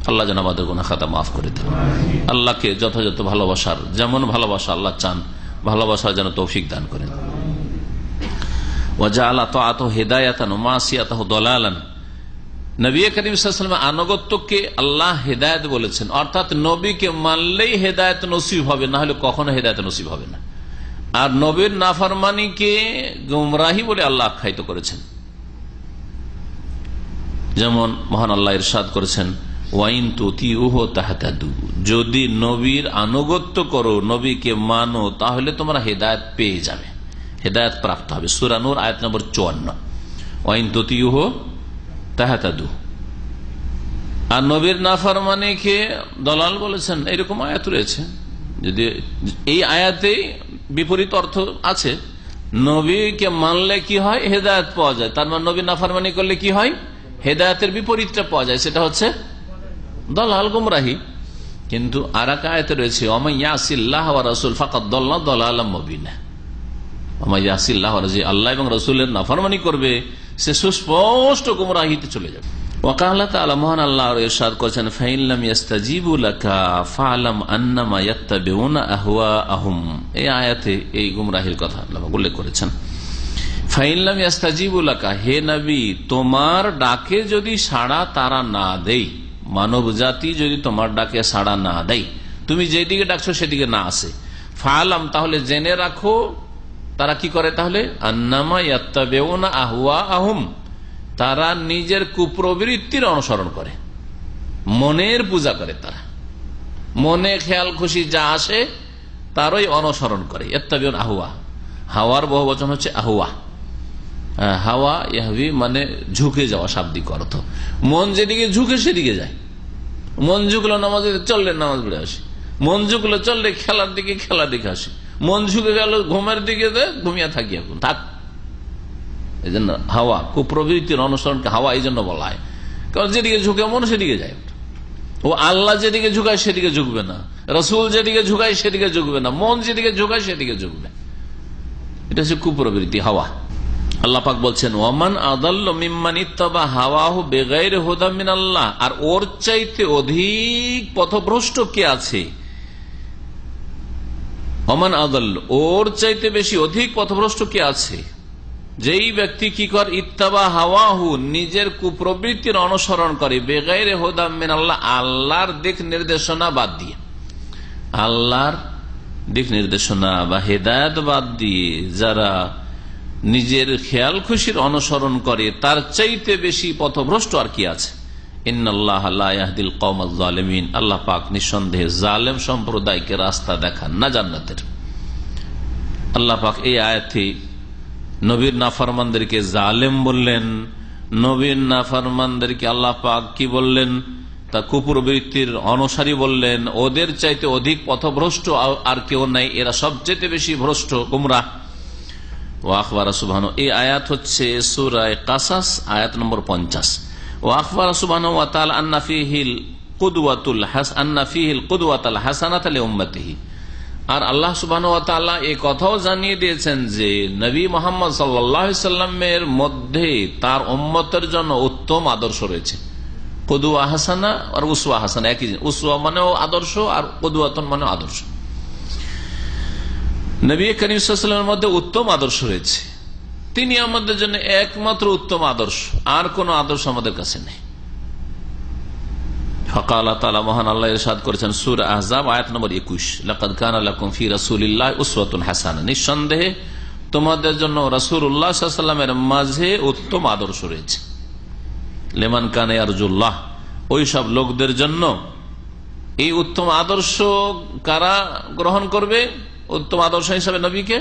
আল্লাহ যেন আমাদের গুনাহ খাতা মাফ করে দেন। আল্লাহকে যথাযথ ভালোবাসার, যেমন ভালোবাসা আল্লাহ চান, ভালোবাসার যেন তৌফিক দান করেন। ওয়াজআলা তাআতাহু হিদায়াতান ওয়া মাসিয়াতাহু দালালান। নবী করিম সাল্লাল্লাহু আলাইহি ওয়াসাল্লাম আনুগত্যকে আল্লাহ হেদায়েত বলেছেন, অর্থাৎ নবীকে মানলেই হেদায়েত নসিব হবে, না হলে কখনো হেদায়েত নসিব হবে না। আর নবীর নাফরমানিকে গুমরাহি বলে আল্লাহ আখ্যায়িত করেছেন। যেমন মহান আল্লাহ ইরশাদ করেছেন, ওয়াইন তুতিউহু তাহতাদু, যদি নবীর আনুগত্য করো, নবীকে মানো, তাহলে তোমরা হেদায়েত পেয়ে যাবে, হেদায়েত প্রাপ্ত হবে। সূরা নূর আয়াত নম্বর 54। ওয়াইন তুতিউহু তাহতাদু। আর নবীর নাফরমানিকে দলাল বলেছেন, এরকম আয়াত রয়েছে। যদি এই আয়াতে বিপরীত অর্থ আছে, নবীকে মানলে কি হয়? হেদায়েত পাওয়া যায়। তার মানে নবীর নাফরমানি করলে কি হয়? হেদায়েতের বিপরীতটা পাওয়া যায়, সেটা হচ্ছে দলাল, গুমরাহি। কিন্তু আর এক আয়াতে রয়েছে, ওমান ইয়াসিল্লাহ ওয়া রাসূল ফাকাদ দাল্লা দালালাম মুবিনা। ওমান ইয়াসিল্লাহ ওয়া রাসূল, আল্লাহ এবং রাসূলের নাফরমানি করবে, সে সুস্পষ্ট গুমরাহিতে চলে যাবে। ওয়াকালা তাআলা, মহান আল্লাহ ইরশাদ করেছেন, ফাইন লাম ইস্তাজিবু লাকা ফাআলাম আন্নামা ইয়াত্তাবিউনা আহওয়াআহুম। এই আয়াতে এই গুমরাহির কথা আল্লাহ উল্লেখ করেছেন। ফাইন লাম ইস্তাজিবু লাকা, হে নবী, তোমার ডাকে যদি সাড়া তারা না দেয়, মানব জাতি যদি তোমার ডাকে সাড়া না দেয়, তুমি যেদিকে ডাকছো সেদিকে না আসে, ফাআলাম, তাহলে জেনে রাখো তারা কি করে, তাহলে আন্নামা ইয়াত্তাবিউনা আহওয়াআহুম, তারা নিজের কুপ্রবৃত্তির অনুসরণ করে, মনের পূজা করে। তারা মনে খেয়াল খুশি যা আসে তারই অনুসরণ করে। ইয়াত্তাবিউনা আহওয়া, হাওয়ার বহু বচন হচ্ছে আহওয়া। হাওয়া ইয়াহবি মানে ঝুঁকে যাওয়া, শাব্দিক অর্থ। মন যেদিকে ঝুঁকে সেদিকে যায়। মন ঝুঁকলো নামাজ চললে নামাজ পড়ে আসে, মন ঝুঁকলো চললে খেলার দিকে খেলার দিকে আসে, মন ঝুঁকে গেল ঘুমের দিকে ঘুমিয়ে থাকি, এখন থাক। এই জন্য হাওয়া, কুপ্রবৃত্তির অনুসরণকে হাওয়া এই জন্য বলা হয়, কারণ যেদিকে ঝুঁকে মন সেদিকে যায়। ও আল্লাহ যেদিকে ঝুঁকায় সেদিকে ঝুঁকবে না, রসুল যেদিকে ঝুঁকায় সেদিকে ঝুঁকবে না, মন যেদিকে ঝুঁকায় সেদিকে ঝুঁকবে। এটা হচ্ছে কুপ্রবৃত্তি, হাওয়া। আল্লাহ পাক বলছেন, ওয়ামান আদাল্লু মিম্মান ইত্তাবা হাওয়াহু বিগাইরি হুদা মিনাল্লাহ, আর ওর চাইতে অধিক পথভ্রষ্ট কে আছে? ওয়ামান আদাল্লু, ওর চাইতে বেশি অধিক পথভ্রষ্ট কে আছে? যেই ব্যক্তি কি করে, ইত্তাবা হাওয়াহু, নিজের কুপ্রবৃত্তির অনুসরণ করে, বেগাইরে হুদা মিনাল্লাহ, আল্লাহর দিক নির্দেশনা বাদ দিয়ে, আল্লাহর দিক নির্দেশনা বা হেদায়েত বাদ দিয়ে যারা নিজের খেয়াল খুশির অনুসরণ করে, তার চাইতে বেশি পথভ্রষ্ট আর কি আছে? ইন্নাল্লাহা লা ইয়াহদিল কওমাজ জালিমিন, আল্লাহ পাক নিঃসন্দেহে জালেম সম্প্রদায়কে রাস্তা দেখান না জান্নাতের। আল্লাহ পাক এই আয়াতে নবীর নাফরমানদেরকে জালেম বললেন, নবীর নাফরমানদেরকে আল্লাহ পাক কি বললেন? তা কুপ্রবৃত্তির অনুসারী বললেন। ওদের চাইতে অধিক পথভ্রষ্ট আর কেউ নাই, এরা সবচেয়ে বেশি ভ্রষ্ট, গুমরাহ। ওয়া আখবারা সুবহানাহু, এই আয়াত হচ্ছে সূরা কাসাস আয়াত নম্বর 50। ওয়া আখবারা সুবহানাহু ওয়া তাআলা আন্না ফীহিল কুদওয়াতুল হাসানাতা লিউম্মতিহি, আর আল্লাহ সুবহানাহু ওয়া তাআলা এই কথাও জানিয়ে দিয়েছেন যে নবী মুহাম্মদ সাল্লাল্লাহু আলাইহি সাল্লামের মধ্যে তার উম্মতের জন্য উত্তম আদর্শ রয়েছে। কুদওয়া হাসানা আর উসওয়া হাসানা একই জিনিস। উসওয়া মানেও আদর্শ, আর কুদওয়াতুন মানেও আদর্শ। নবী করিম সাল্লাল্লাহু আলাইহি ওয়াসাল্লামের মধ্যে উত্তম আদর্শ রয়েছে, তিনি আমাদের জন্য একমাত্র উত্তম আদর্শ, আর কোন আদর্শ আমাদের কাছে নেই। ফাকালা তাআলা, মহান আল্লাহ ইরশাদ করেছেন সূরা আহজাব আয়াত নম্বর 21, লাকাদ কানা লাকুম ফি রাসূলিল্লাহি উসওয়াতুন হাসানা, নিঃসন্দেহে তোমাদের জন্য রাসূলুল্লাহ সাল্লাল্লাহু আলাইহি ওয়াসাল্লামের মাঝে উত্তম আদর্শ রয়েছে। লিমান কানা ইয়ারজুল্লাহ, ওই সব লোকদের জন্য এই উত্তম আদর্শ কারা গ্রহণ করবে? উত্তম আদর্শ হিসাবে নবীকে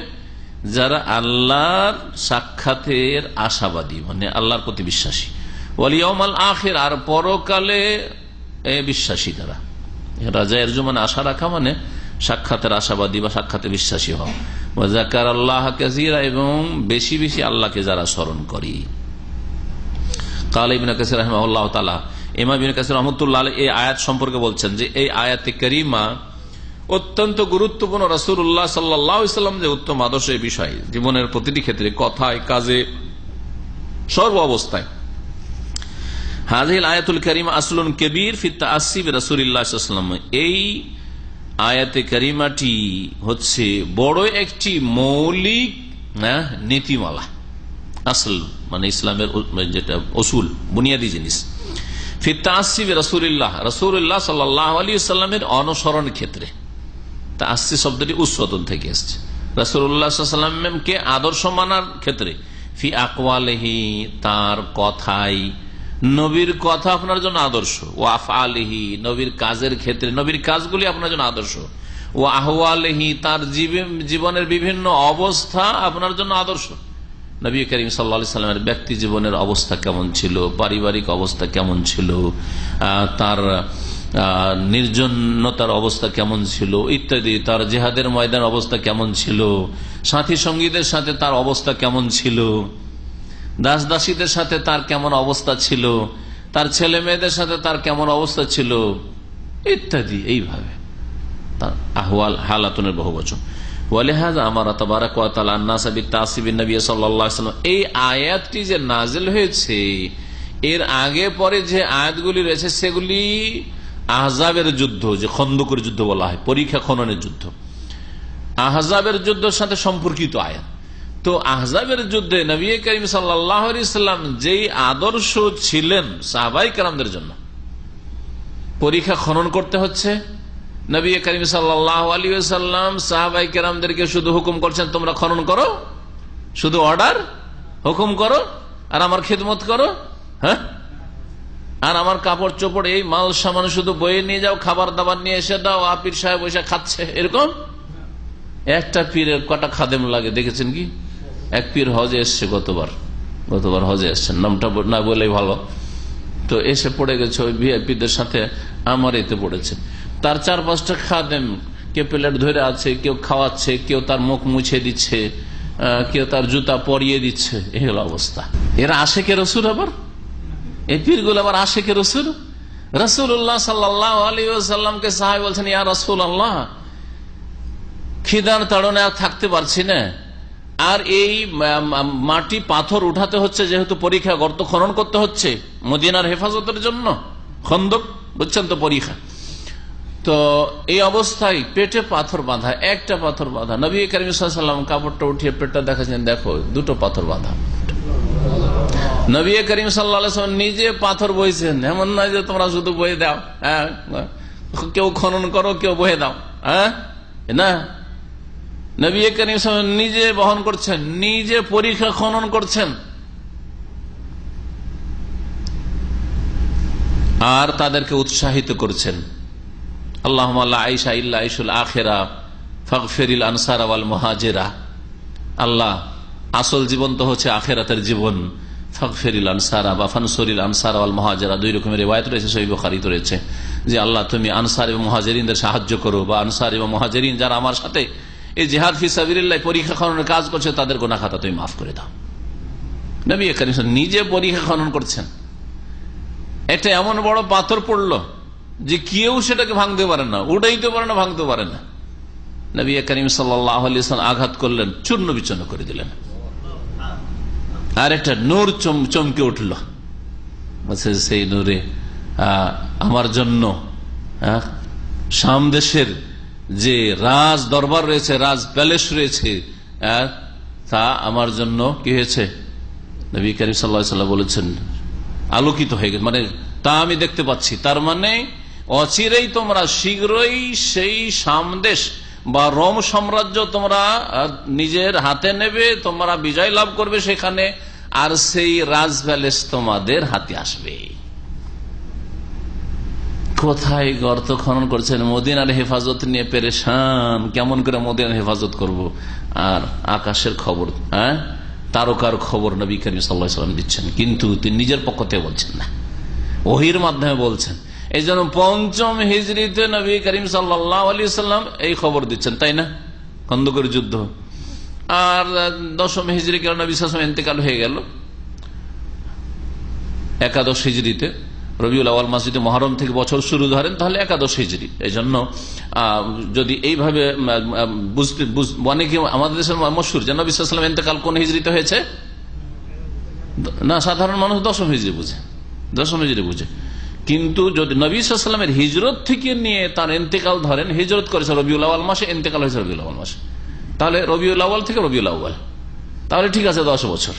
যারা আল্লাহর সাক্ষাতের আশাবাদী, মানে আল্লাহর প্রতি বিশ্বাসী, ওয়াল ইয়াউমাল আখির, আর পরকালে বিশ্বাসী যারা। রাজা এরজুমান আশা রাখা মানে সাক্ষাতের আশাবাদী বা সাক্ষাতে বিশ্বাসী হওয়া। ওয়া যাকারাল্লাহ কাসীরা, এবং বেশি বেশি আল্লাহকে যারা স্মরণ করে। কালা ইবনে কাসীর রাহিমাহুল্লাহ তাআলা, ইমাম ইবনে কাসীর রাহমাতুল্লাহ আলাইহি এই আয়াত সম্পর্কে বলছেন যে এই আয়াতে কারিমা অত্যন্ত গুরুত্বপূর্ণ। রাসূলুল্লাহ সাল্লাল্লাহু আলাইহি ওয়াসাল্লাম যে উত্তম আদর্শ এই বিষয়ে জীবনের প্রতিটি ক্ষেত্রে, কথায়, কাজে, সর্ব অবস্থায়। হাযিহিল আয়াতুল কারিমা আসলুন কবীর ফি তাআসসি বিরাসূলিল্লাহ সাল্লাল্লাহু আলাইহি ওয়াসাল্লাম। এই আয়াতে কারিমাটি হচ্ছে বড় একটি মৌলিক নীতিমালা, আসল মানে ইসলামের যেটা উসুল, বুনিয়াদী জিনিস। ফি তাআসসি বিরাসূলিল্লাহ, রাসূলুল্লাহ সাল্লাল্লাহু আলাইহি ওয়াসাল্লামের অনুসরণ ক্ষেত্রে। তাআসসি শব্দটি উসওয়াতুন থেকে এসেছে, রাসূলুল্লাহ সাল্লাল্লাহু আলাইহি ওয়াসাল্লামকে আদর্শ মানার ক্ষেত্রে। ফি আকওয়ালিহি, তার কথাই, নবীর কথা আপনার জন্য আদর্শ। ও আফআলিহি, নবীর কাজের ক্ষেত্রে, নবীর কাজগুলি আপনার জন্য আদর্শ। ও আহওয়ালিহি, তার জীবনের বিভিন্ন অবস্থা আপনার জন্য আদর্শ। নবী করিম সাল্লাল্লাহু আলাইহি সাল্লামের ব্যক্তি জীবনের অবস্থা কেমন ছিল, পারিবারিক অবস্থা কেমন ছিল, তার নির্জনতার অবস্থা কেমন ছিল ইত্যাদি, তার জিহাদের ময়দান অবস্থা কেমন ছিল, সাথী সঙ্গীদের সাথে তার অবস্থা কেমন ছিল, দাস দাসীদের সাথে তার কেমন অবস্থা ছিল, তার ছেলে মেয়েদের সাথে তার কেমন অবস্থা ছিল ইত্যাদি। এইভাবে তার আহওয়াল, হালাতুনের বহুবচন। ওয়ালিহাযা আমারা তাবারাকা ওয়া তাআলা আন-নাস বিত-তা'সিবিন নবী সাল্লাল্লাহু আলাইহি ওয়াসাল্লাম। এই আয়াতটি যে নাযিল হয়েছে, এর আগে পরে যে আয়াতগুলি রয়েছে সেগুলি আহজাবের যুদ্ধ, যে খন্দকের যুদ্ধ বলা হয়, পরীক্ষা খননের যুদ্ধ, আহজাবের যুদ্ধের সাথে সম্পর্কিত আয়াত। তো আহজাবের যুদ্ধে নবী করিম সাল্লাল্লাহু আলাইহি ওয়াসাল্লাম যেই আদর্শ ছিলেন সাহাবায়ে কেরামদের জন্য, পরীক্ষা খনন করতে হচ্ছে। নবী করিম সাল্লাল্লাহু আলাইহি ওয়াসাল্লাম সাহাবায়ে কেরামদেরকে শুধু হুকুম করছেন তোমরা খনন করো, শুধু অর্ডার, হুকুম করো আর আমার খিদমত করো, হ্যাঁ, আর আমার কাপড় চোপড় এই মাল সামান শুধু বয়ে নিয়ে যাও, খাবার দাবার নিয়ে এসে দাও, পীর সাহেব বসে খাচ্ছে, এরকম। একটা পীরের কটা খাদেম লাগে দেখেছেন কি? এক পীর হজে এসছে, গতবার হজে এসছেন, নামটা না বলেই ভালো। তো এসে পড়ে গেছে ওই ভিআইপিদের সাথে, আমার এতে পড়েছে। তার 4-5টা খাদেম, কেউ প্লেট ধরে আছে, কেউ খাওয়াচ্ছে, কেউ তার মুখ মুছে দিচ্ছে, কেউ তার জুতা পরিয়ে দিচ্ছে। এই হলো অবস্থা। এরা আশেকে রসুল, আবার এই পীরগুলো আবার আশেকে রসুল। রাসূলুল্লাহ সাল্লাল্লাহু আলাইহি ওয়াসাল্লামকে সাহাবী বলছেন, ইয়া রাসূলুল্লাহ, খিদার তাড়নে আর থাকতে পারছি না, আর এই মাটি পাথর উঠাতে হচ্ছে, যেহেতু পরীক্ষা, গর্ত খনন করতে হচ্ছে মদিনার হেফাজতের জন্য, খন্দক বুঝছেন তো, পরীক্ষা। তো এই অবস্থায় পেটে পাথর বাঁধা, একটা পাথর বাঁধা। নবী করিম সাল্লাল্লাহু আলাইহি ওয়াসাল্লাম কাপড়টা উঠিয়ে পেটটা দেখাচ্ছেন, দেখো 2টো পাথর বাঁধা। নবী করিম সাল্লাল্লাহু আলাইহি ওয়াসাল্লাম নিজে পাথর বইছেন, এমন নয় যে তোমরা শুধু বয়ে দাও, হ্যাঁ, কেউ খনন করো, কেউ বয়ে দাও, হ্যাঁ, না। নবী করিম সাল্লাল্লাহু আলাইহি ওয়াসাল্লাম নিজে বহন করছেন, নিজে পরীক্ষা খনন করছেন, আর তাদেরকে উৎসাহিত করছেন। আল্লাহুম্মা লা আইশা ইল্লা আইশুল আখিরা ফাগফিরিল আনসারা ওয়াল মুহাজিরা। আল্লাহ, আসল জীবন তো হচ্ছে আখিরাতের জীবন। ফাগফিরিল আনসারা বা ফানসুরিল আনসারা ওয়াল মুহাজিরা, 2 রকমের রিওয়ায়াত রয়েছে, সহিহ বুখারীতে রয়েছে যে আল্লাহ তুমি আনসার এবং মুহাজিরিনদের সাহায্য করো, বা আনসার এবং মুহাজিরিন যারা আমার সাথে এই জিহাদ ফি সাবিলিল্লাহ পরীক্ষা খননের কাজ করছে, তাদের গুনাহ খাতা তুমি মাফ করে দাও। নবী করিম নিজে পরীক্ষা খনন করছেন। একটা এমন বড় পাথর পড়লো যে কেউ সেটাকে ভাঙতে পারে না, উঠাইতে পারে না, ভাঙতে পারে না। নবী করিম সাল্লাল্লাহু আলাইহি ওয়াসাল্লাম আঘাত করলেন, চূর্ণ বিচূর্ণ করে দিলেন। আর একটা নূর চমকে উঠল, সেই নূরে আমার জন্য শাম দেশের যে রাজ দরবার রয়েছে, রাজ প্যালেস রয়েছে, তা আমার জন্য কি হয়েছে? নবী করিম সাল্লাল্লাহু আলাইহি ওয়াসাল্লাম বলেছেন আলোকিত হয়ে গেছে, মানে তা আমি দেখতে পাচ্ছি। তার মানে অচিরেই তোমরা, শীঘ্রই সেই সামদেশ বা রোম সাম্রাজ্য তোমরা নিজের হাতে নেবে, তোমরা বিজয় লাভ করবে সেখানে, আর সেই রাজ প্যালেস তোমাদের হাতে আসবে। কোথায় গর্ত খনন করছেন, মদিনার হেফাজত নিয়ে পেরেশান, কেমন করে মদিনার হেফাজত করব। আর আকাশের খবর, তারকার খবর নবী করিম সাল্লাল্লাহু আলাইহি ওয়াসাল্লাম দিচ্ছেন, কিন্তু তিনি নিজের পক্ষ থেকে বলছেন না, ওহীর মাধ্যমে বলছেন। এই জন্য ৫ম হিজরিতে নবী করিম সাল্লাল্লাহু আলাইহি ওয়াসাল্লাম এই খবর দিচ্ছেন, তাই না, খন্দকের যুদ্ধ। আর ১০ম হিজরি কেন নবী সাল্লাল্লাহু আলাইহি ওয়াসাল্লাম ইন্তেকাল হয়ে গেল একাদশ হিজরিতে। রবিউল আউয়াল মাসে মুহররম থেকে বছর শুরু ধরেন, তাহলে একাদশ হিজরি। এই জন্য যদি এইভাবে বুঝতে, অনেকে আমাদের দেশের মশহুর যে নবী সাল্লাল্লাহু আলাইহি ওয়াসাল্লাম ইন্তেকাল কোন হিজরিতে হয়েছে না, সাধারণ মানুষ ১০ম হিজরি বুঝে, ১০ম হিজরি বুঝে। কিন্তু যদি নবী সাল্লাল্লাহু আলাইহি ওয়াসাল্লামের হিজরত থেকে নিয়ে তার ইন্তেকাল ধরেন, হিজরত করেছে রবিউল আউয়াল মাসে, ইন্তেকাল হয়েছে রবিউল আউয়াল মাসে, তাহলে রবিউল আউয়াল থেকে রবিউল আউয়াল, তাহলে ঠিক আছে ১০ বছর।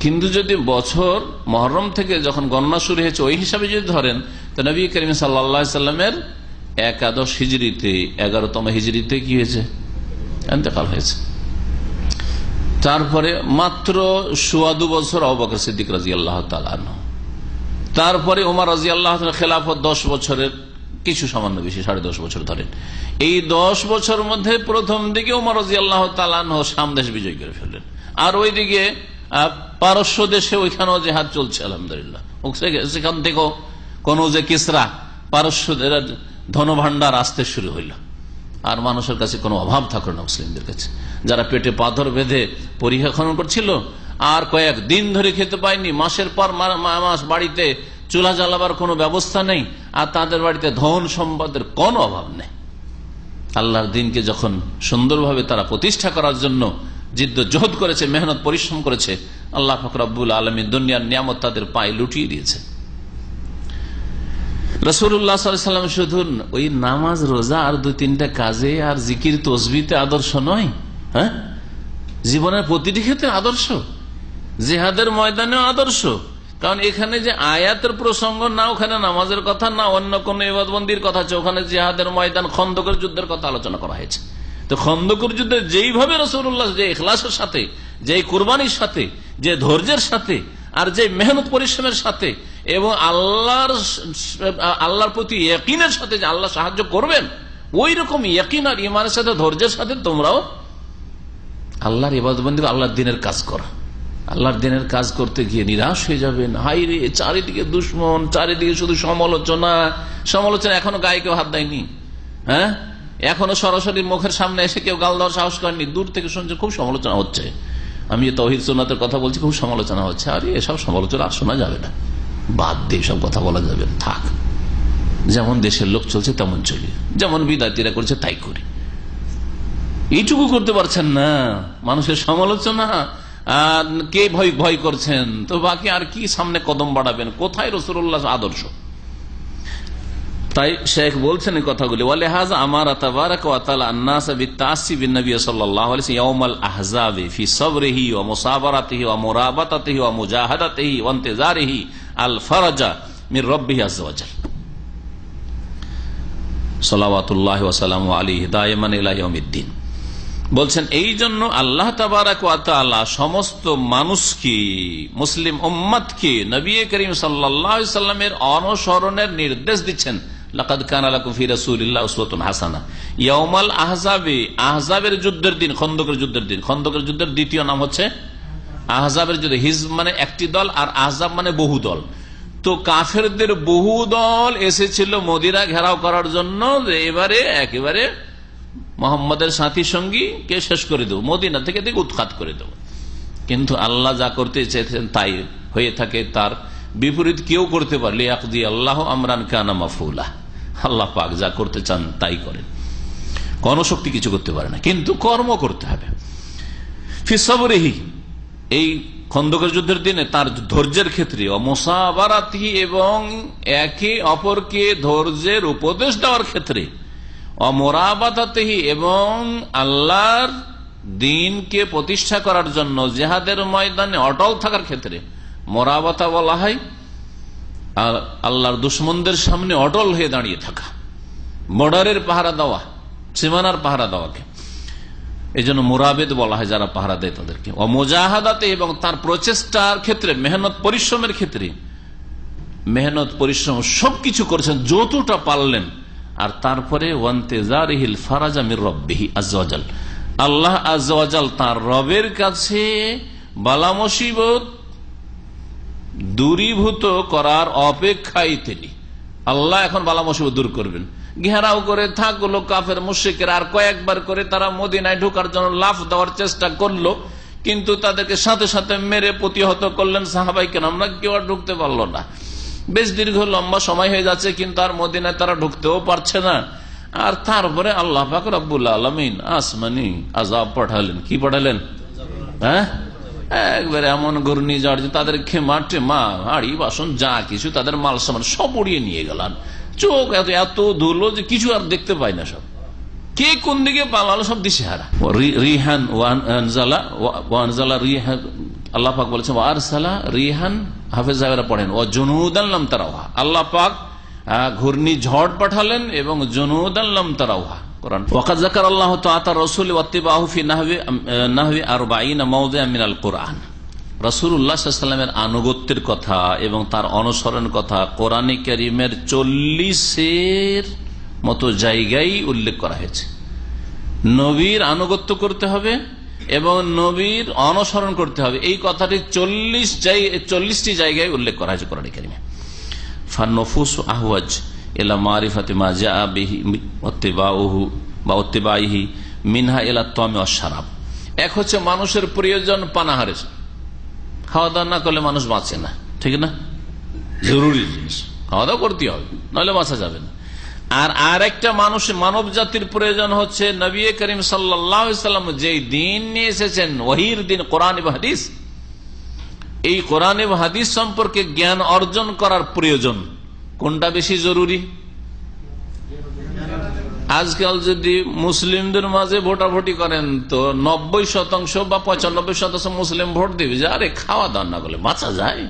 কিন্তু যদি বছর মুহররম থেকে যখন গণনা শুরু হয়েছে ওই হিসাবে যদি ধরেন, তো নবী করিম সাল্লাল্লাহু আলাইহি ওয়াসাল্লামের একাদশ হিজরিতে, 11তম হিজরিতে কি হয়েছে, ইন্তেকাল হয়েছে। তারপরে মাত্র ২.২ বছর আবু বকর সিদ্দিক রাদিয়াল্লাহু তাআলা আনহু, তারপরে ওমর রাদিয়াল্লাহু তাআলা খেলাফত 10 বছরের কিছু সামান্য বেশি, 10.5 বছর ধরেন। এই 10 বছর মধ্যে প্রথম দিকে ওমর রাদিয়াল্লাহু তাআলা আনহু শাম দেশ বিজয় করে ফেললেন, আর ওইদিকে পারস্য দেশে ওইখানেও জিহাদ চলছে আলহামদুলিল্লাহ। সেখান থেকেও কোন যে কিসরা পারস্যদের ধনভাণ্ডার আসতে শুরু হইল, আর মানুষের কাছে কোনো অভাব থাকলো না মুসলিমদের কাছে। যারা পেটে পাথর বেঁধে পরীক্ষা খনন করছিল আর কয়েকদিন ধরে খেতে পায়নি, মাসের পর মাস বাড়িতে চুলা জ্বালাবার কোনো ব্যবস্থা নেই, আর তাদের বাড়িতে ধন সম্পদের কোনো অভাব নেই। আল্লাহর দিনকে যখন সুন্দরভাবে তারা প্রতিষ্ঠা করার জন্য জিদ্দোজহদ করেছে, মেহনত পরিশ্রম করেছে, আল্লাহ পাক রব্বুল আলামিন দুনিয়ার নিয়ামত তাদের পায়ে লুটিয়ে দিয়েছে। রাসূলুল্লাহ সাল্লাল্লাহু আলাইহি ওয়াসাল্লাম শুধু ওই নামাজ রোজা আর 2-3টা কাজে আর জিকির তসবিহতে আদর্শ নয়, জীবনের প্রতিটি ক্ষেত্রে আদর্শ, জিহাদের ময়দানেও আদর্শ। কারণ এখানে যে আয়াতের প্রসঙ্গ না, ওখানে নামাজের কথা না, অন্য কোন ইবাদতবন্দির কথা আছে, ওখানে জিহাদের ময়দান, খন্দকের যুদ্ধের কথা আলোচনা করা হয়েছে। তো খন্দকের যুদ্ধে যেইভাবে রাসূলুল্লাহ যে ইখলাসের সাথে, যে কুরবানির সাথে, যে ধৈর্যের সাথে, আর যে মেহনত পরিশ্রমের সাথে এবং আল্লাহর প্রতি ইয়াকিনের সাথে যে আল্লাহ সাহায্য করবেন, ওই রকম ইয়াকিন আর ঈমানের সাথে, ধৈর্যের সাথে তোমরাও আল্লাহর ইবাদতবন্দি, আল্লাহর দ্বীনের কাজ করো। আল্লাহর দ্বীনের কাজ করতে গিয়ে নিরাশ হয়ে যাবেন, হাই রে চারিদিকে দুশ্মন, চারিদিকে শুধু সমালোচনা। এখনো গায়ে কেউ হাত দেয়নি, এখনো সরাসরি মুখের সামনে এসে কেউ গাল দেওয়ার সাহস করেনি, দূর থেকে শুনছে খুব সমালোচনা হচ্ছে। আমি তাওহীদ সুন্নাতের কথা বলছি, খুব সমালোচনা হচ্ছে। আরে এসব সমালোচনা আর শোনা যাবে না, বাদ দিয়ে সব কথা বলা যাবে না, থাক, যেমন দেশের লোক চলছে তেমন চলি, যেমন বিদাতিরা করছে তাই করি। এইটুকু করতে পারছেন না, মানুষের সমালোচনা কে ভয় করছেন, তো বাকি আর কি সামনে কদম বাড়াবেন? কোথায় রাসূলুল্লাহ আদর্শ? তাই শেখ বলছেন এই কথাগুলি, ওয়ালিহাযা আমারা তাবারাকা ওয়া তাআলা আন-নাস বিত-তা'আসসি বিন-নবী সাল্লাল্লাহু আলাইহি ওয়াসাল্লাম ইয়াউমাল আহজাবি ফি সাবরিহি ওয়া মুসাবারাতিহি ওয়া মুরাবাতাতিহি ওয়া মুজাহাদাতিহি ওয়া ইনতিজারিহি আল-ফারাজা মির রাব্বিহি আযজা ওয়া জাল, সালাওয়াতুল্লাহি ওয়া সালামু আলাইহি দায়মান ইলা ইয়াউমিদ্দিন। বলছেন এই জন্য আল্লাহ তাবারাক ওয়া তাআলা সমস্ত মানুষকে, মুসলিম উম্মতকে নবী করিম সাল্লাল্লাহু আলাইহি ওয়াসাল্লামের অনুসরণের নির্দেশ দিচ্ছেন। লাকাদ কানা লাকুম ফি রাসূলিল্লাহি উসওয়াতুন হাসানাহ। ইয়াউমাল আহজাবে, আহজাবের যুদ্ধের দিন, খন্দকের যুদ্ধের দিন। খন্দকের যুদ্ধের দ্বিতীয় নাম হচ্ছে আহজাবের যুদ্ধ। হিজব মানে একটি দল, আর আহজাব মানে বহু দল। তো কাফেরদের বহু দল এসেছিল মদিনা ঘেরাও করার জন্য, এবারে একেবারে মোহাম্মদের সাথী সঙ্গী কে শেষ করে দেব, মদিনা থেকে উৎখাত করে দেব। কিন্তু আল্লাহ যা করতে চেয়েছেন তাই হয়ে থাকে, তার বিপরীত কেউ করতে পারলে ইয়াকদি আল্লাহ আমরান কানা মাফউলা, আল্লাহ পাক যা করতে চান তাই করেন, কোন শক্তি কিছু করতে পারে না, কিন্তু কর্ম করতে হবে। ফি সাবরিহি, এই খন্দকের যুদ্ধের দিনে তার ধৈর্যের ক্ষেত্রে, মুসাবারাতিহি, এবং একে অপরকে ধৈর্যের উপদেশ দেওয়ার ক্ষেত্রে, অমরাবাতাতিহি, এবং আল্লাহর দ্বীনকে প্রতিষ্ঠা করার জন্য জিহাদের ময়দানে অটল থাকার ক্ষেত্রে। মোরাবাতা বলা হয় আর আল্লাহর দুশমনদের সামনে অটল হয়ে দাঁড়িয়ে থাকা, বর্ডারের পাহারা দেওয়া, সীমানার পাহারা দেওয়াকে এই জন্য মোরাবেদ বলা হয়, যারা পাহারা দেয় তাদেরকে। মুজাহাদাতে, এবং তার প্রচেষ্টার ক্ষেত্রে, মেহনত পরিশ্রমের ক্ষেত্রে, মেহনত পরিশ্রম সবকিছু করেছেন যতটা পারলেন, আর তারপরে ওয়ান্তেজারিহিল ফারাজা মির রব্বিহি আজ্জা ওয়া জাল, আল্লাহ আজ্জা ওয়া জাল তার রবের কাছে বালা মুসিবত দূরীভূত করার অপেক্ষায় তিনি। আল্লাহ এখন বালা মুসিবত দূর করবেন। ঘেরাও করে থাকলো কাফের মুশরিকের, আর কয়েকবার করে তারা মদিনায় ঢোকার জন্য লাফ দেওয়ার চেষ্টা করলো, কিন্তু তাদেরকে সাথে সাথে মেরে প্রতিহত করলেন সাহাবাই কেন, আমরা কেউ আর ঢুকতে পারলো না। বেশ দীর্ঘ লম্বা সময় হয়ে যাচ্ছে, কিন্তু আর মদিনায় তারা ঢুকতেও পারছে না। আর তারপরে আল্লাহ পাক রব্বুল আলামিন আসমানি আযাব পাঠালেন। কি পাঠালেন? হ্যাঁ, একবারে এমন ঘূর্ণিঝড় যে তাদের খেমা টেমা হাড়ি বাসন যা কিছু তাদের মাল সামান সব উড়িয়ে নিয়ে গেলেন। চোখ এত ধুলো যে কিছু আর দেখতে পায় না, সব কে কোন দিকে পালালো সব দিশেহারা। রিহান ওয়ানজালা রিহান, আল্লাহ পাক বলেছেন ওয়ারসালা রিহান, হাফেজ সাহেবরা পড়েন ও জুনুদান লাম তারাউহা, আল্লাহ পাক ঘূর্ণিঝড় পাঠালেন এবং জুনুদান লাম তারাউহা। কোরআন ওয়াকাদ যাকার আল্লাহ তাআলা রাসূল ওয়াত্তিবাহু ফি নাহবি 40 মাওযিআ মিনাল কোরআন, রাসূলুল্লাহ সাল্লাল্লাহু আলাইহি ওয়াসাল্লামের আনুগত্যের কথা এবং তার অনুসরণের কথা কোরআনে কারীমের 40-এর মতো জায়গায় উল্লেখ করা হয়েছে। নবীর আনুগত্য করতে হবে এবং নবীর অনুসরণ করতে হবে, এই কথাটি 40টি জায়গায় উল্লেখ করা হয়েছে কোরআনে কারীমে। ফান্নুফুস আহওয়াজ ইলা মারিফাতি মা জাআ বিহি ওয়াত্তিবাউহু বা ওয়াত্তিবাইহি মিনহা ইলা তামি ওয়াশ শারাব। এক হচ্ছে মানুষের প্রয়োজন পানাহারের, খাওয়া দাওয়া না করলে মানুষ বাঁচে না, ঠিক না? জরুরি জিনিস, খাওয়া দাওয়া করতে হবে, নইলে বাঁচা যাবে না। আর একটা মানব জাতির প্রয়োজন হচ্ছে নবী করিম সাল্লাল্লাহু আলাইহি ওয়াসাল্লাম যে দিন নিয়ে এসেছেন, ওহীর দিন, কোরআন এবং হাদিস, এই কোরআন এবং হাদিস সম্পর্কে জ্ঞান অর্জন করার প্রয়োজন। কোনটা বেশি জরুরি? আজকাল যদি মুসলিমদের মাঝে ভোটাভুটি করেন তো 90% বা 95% মুসলিম ভোট দিবে যে আরে খাওয়া দাওয়া না করলে বাঁচা যায়,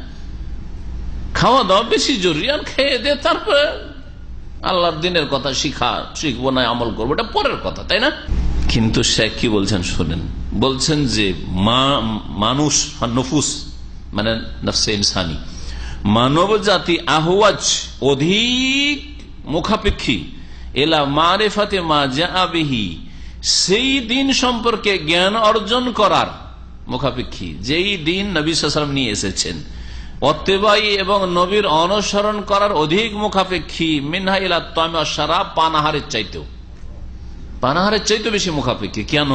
খাওয়া দাওয়া বেশি জরুরি, আর খেয়ে দে তারপরে আল্লাহর দিনের কথা শিখবো না আমল করবো, এটা পরের কথা, তাই না? কিন্তু শেখ কি বলছেন শুনেন, বলছেন যে মানুষ নফুস মানে নফসে ইনসানি, মানব জাতি আহওয়াজ অধিক মুখাপেক্ষী এলা মারিফাতে মা জাআ বিহি, সেই দিন সম্পর্কে জ্ঞান অর্জন করার মুখাপেক্ষী, যেই দিন নবী সাল্লাল্লাহু আলাইহি ওয়াসাল্লাম নিয়ে এসেছেন, ওয়াত্তিবাই এবং নবীর অনুসরণ করার অধিক মুখাপেক্ষী মিনহা ইলা তামি ওয়াশ শারাব, পানাহারের চাইতেও বেশি মুখাপেক্ষী। কেন?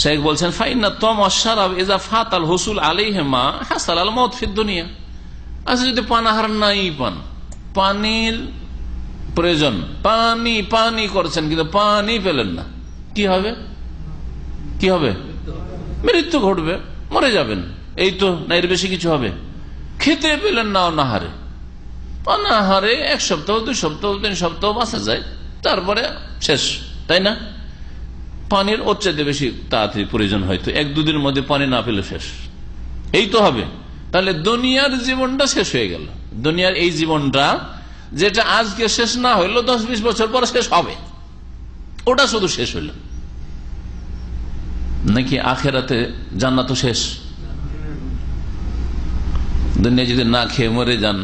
শেখ বলছেন ফাইন্না তাম ওয়াশ শারাব ইযা ফাতাল হুসুল আলাইহিমা হাসাল আল মাউত ফিদ দুনিয়া। আচ্ছা, যদি পানাহার নাই পান, পানির প্রয়োজন, পানি করছেন কিন্তু পানি পেলেন না, কি হবে? মৃত্যু ঘটবে, মরে যাবেন, এই তো না, এর বেশি কিছু হবে? খেতে পেলেন না অনাহারে 1 সপ্তাহ 2 সপ্তাহ 3 সপ্তাহ বাঁচা যায়, তারপরে শেষ, তাই না? পানির ওর চাইতে বেশি তাড়াতাড়ি প্রয়োজন, হয়তো 1-2 দিনের মধ্যে পানি না পেলে শেষ, এই তো হবে। তাহলে দুনিয়ার জীবনটা শেষ হয়ে গেল। দুনিয়ার এই জীবনটা যেটা আজকে শেষ না হইলো 10-20 বছর পর শেষ হবে, ওটা শুধু শেষ হইল নাকি আখেরাতে জান্নাত শেষ? দুনিয়া যদি না খেয়ে মরে যান,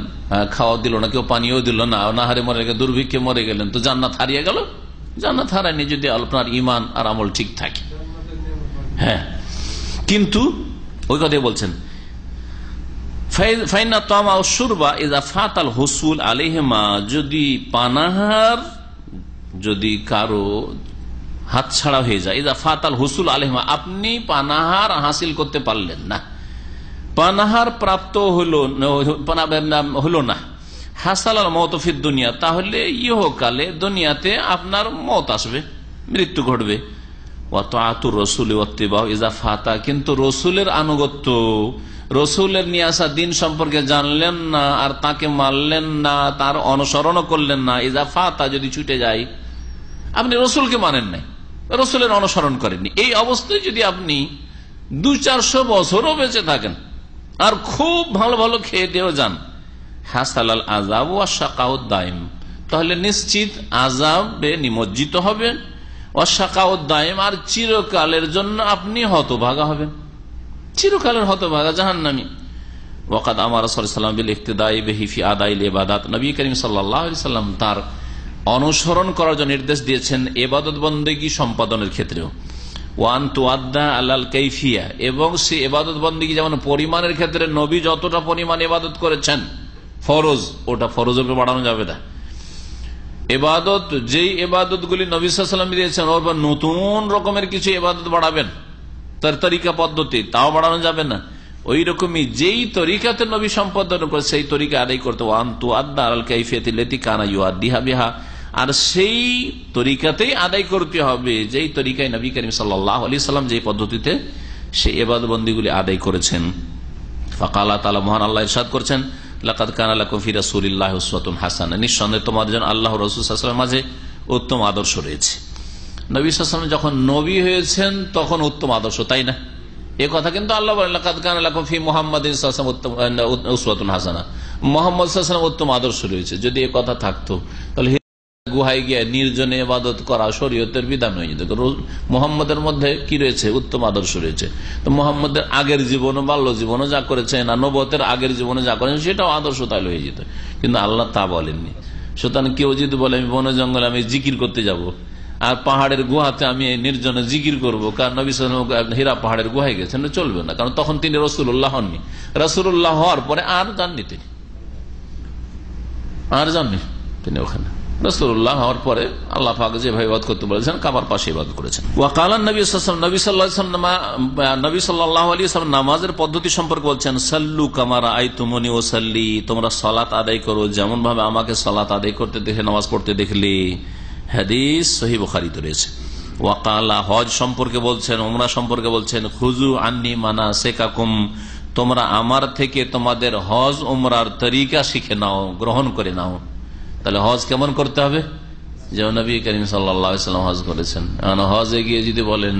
খাওয়া দিল না কেউ, পানিও দিল না, অনাহারে মরে গেলে, দুর্ভিক্ষে মরে গেলেন, তো জান্নাত হারিয়ে গেল? জান্নাত হারায়নি যদি আপনার ইমান আর আমল ঠিক থাকে। হ্যাঁ, কিন্তু ওই কথাই বলছেন ফাইনা তামা ও শুরবা ইযা ফাতাল হুসুল আলাইহিমা, যদি পানাহার যদি কারো হাতছাড়া হয়ে যায়, ইযা ফাতাল হুসুল আলাইহিমা, আপনি পানাহার হাসিল করতে পারলেন না, পানাহার প্রাপ্ত হলো না, হাসাল আল মাউত ফিদ দুনিয়া, তাহলে ইহকালে দুনিয়াতে আপনার মওত আসবে, মৃত্যু ঘটবে। ওয়া তাআতুর রাসূল ওয়াত্তিবাউ ইযা ফাতা, কিন্তু রসুলের আনুগত্য, রসুলের নিয়ে আসা দিন সম্পর্কে জানলেন না আর তাকে মানলেন না, তার অনুসরণও করলেন না, ইযা ফাতা যদি ছুটে যায়, আপনি রসুলকে মানেন নাই, রসুলের অনুসরণ করেননি, এই অবস্থায় যদি আপনি 200-400 বছরও বেঁচে থাকেন আর খুব ভালো ভালো খেয়ে দিয়েও যান, হাসালাল আযাব ওয়া শাকাউদ দাইম, তাহলে নিশ্চিত আযাবে নিমজ্জিত হবেন, ওয়া শাকাউদ দাইম, আর চিরকালের জন্য আপনি হতভাগা হবেন, চিরকালের হতভাগা, জাহান্নামী। ওয়াকাদ আমার রাসূলুল্লাহ সাল্লাল্লাহু আলাইহি ওয়াসাল্লাম বিল ইক্তিদাই বিহি ফি আদাইল ইবাদাত, নবী করিম সাল্লাল্লাহু আলাইহি ওয়াসাল্লাম তার অনুসরণ করার জন্য নির্দেশ দিয়েছেন ইবাদত বন্দেগী সম্পাদনের ক্ষেত্রেও। ওয়ান তুআদ্দা আলাল কাইফিয়া, এবং সেই ইবাদত বন্দেগী যেমন পরিমাণের ক্ষেত্রে নবী যতটা পরিমাণ ইবাদত করেছেন ফরজ, ওটা ফরজের উপর বাড়ানো যাবে না। ইবাদত যেই ইবাদত গুলি নবী সাল্লাল্লাহু আলাইহি ওয়াসাল্লাম দিয়েছেন ওর উপর নতুন রকমের কিছু ইবাদত বাড়াবেন, তার তরিকা পদ্ধতি, তাও বাড়ানো যাবে না। ওই রকমই যেই তরিকাতে নবী সম্পাদন করে সেই তরিকা আদায় করতে, ওয়ান তুআদ্দা আলাল কাইফিয়াতি লাতি কানা ইউআদ্দিহা বিহা, আর সেই তরিকাতেই আদায় করতে হবে যেই তরিকায় নবী করিম সাল্লাল্লাহু আলাইহি ওয়াসাল্লাম যেই পদ্ধতিতে সেই ইবাদত বন্দেগীগুলি আদায় করেছেন। ফাকালা তাআলা, মহান আল্লাহ ইরশাদ করছেন, লাকাদ কানা লাকুম ফি রাসূলিল্লাহি উসওয়াতুন হাসানাহ, নিঃসন্দেহে তোমাদের জন্য আল্লাহ রাসূল সাল্লাল্লাহু আলাইহি ওয়াসাল্লামের মাঝে উত্তম আদর্শ রয়েছে। নবী সাল্লাল্লাহু আলাইহি ওয়াসাল্লাম যখন নবী হয়েছেন তখন উত্তম আদর্শ, তাই না? এই কথা কিন্তু আল্লাহ বলেন, লাকাদ কানা লাকুম ফি মুহাম্মাদিন সাল্লাল্লাহু আলাইহি ওয়াসাল্লাম উসওয়াতুন হাসানাহ, মুহাম্মদ সাল্লাল্লাহু আলাইহি ওয়াসাল্লাম উত্তম আদর্শ রয়েছে। যদি এই কথা থাকতো তাহলে গুহায় গিয়ে নির্জনে ইবাদত করা শরীয়তের বিধান হয়ে যেত। মুহাম্মদের মধ্যে কি রয়েছে? উত্তম আদর্শ রয়েছে। তো মুহাম্মদের আগের জীবন, বাল্য জীবনে যা করেছেন, নবুয়তের আগের জীবনে যা করেছেন সেটাও আদর্শ তাহলে হয়ে যেত, কিন্তু আল্লাহ তা বলেননি। সুতরাং কেউ যদি বলে আমি বনে জঙ্গলে আমি জিকির করতে যাব আর পাহাড়ের গুহাতে আমি নির্জনে জিকির করবো, কারণ নবী সাল্লাল্লাহু আলাইহি ওয়াসাল্লাম হীরা পাহাড়ের গুহায় গেছেন, চলবে না। কারণ তখন তিনি রাসূলুল্লাহ হননি। রাসূলুল্লাহ হওয়ার পরে আর যাননি তিনি, তিনি ওখানে রাসূলুল্লাহ হওয়ার পরে আল্লাহ পাক যেভাবে ইবাদত করতে বলেছেন কাবার পাশে ইবাদত করেছেন। ওয়াকালান নবী সাল্লাল্লাহু আলাইহি ওয়াসাল্লাম নামাজের পদ্ধতি সম্পর্কে বলছেন, সাল্লু কামা রাআইতুমুনি উসাল্লি, তোমরা সালাত আদায় করো যেমন ভাবে আমাকে সালাত আদায় করতে দেখে, নামাজ পড়তে দেখলে। হাদিস সহিহ বুখারীতে রয়েছে। ওয়াকালা, হজ সম্পর্কে বলছেন, উমরা সম্পর্কে বলছেন, খুযু আন্নী মানাসিকাকুম, তোমরা আমার থেকে তোমাদের হজ উমরার তরিকা শিখে নাও, গ্রহণ করে নাও। তাহলে হজ কেমন করতে হবে? যেমন নবী করিম সাল্লাল্লাহু আলাইহি ওয়াসাল্লাম হজ করেছেন। হজে গিয়ে যদি বলেন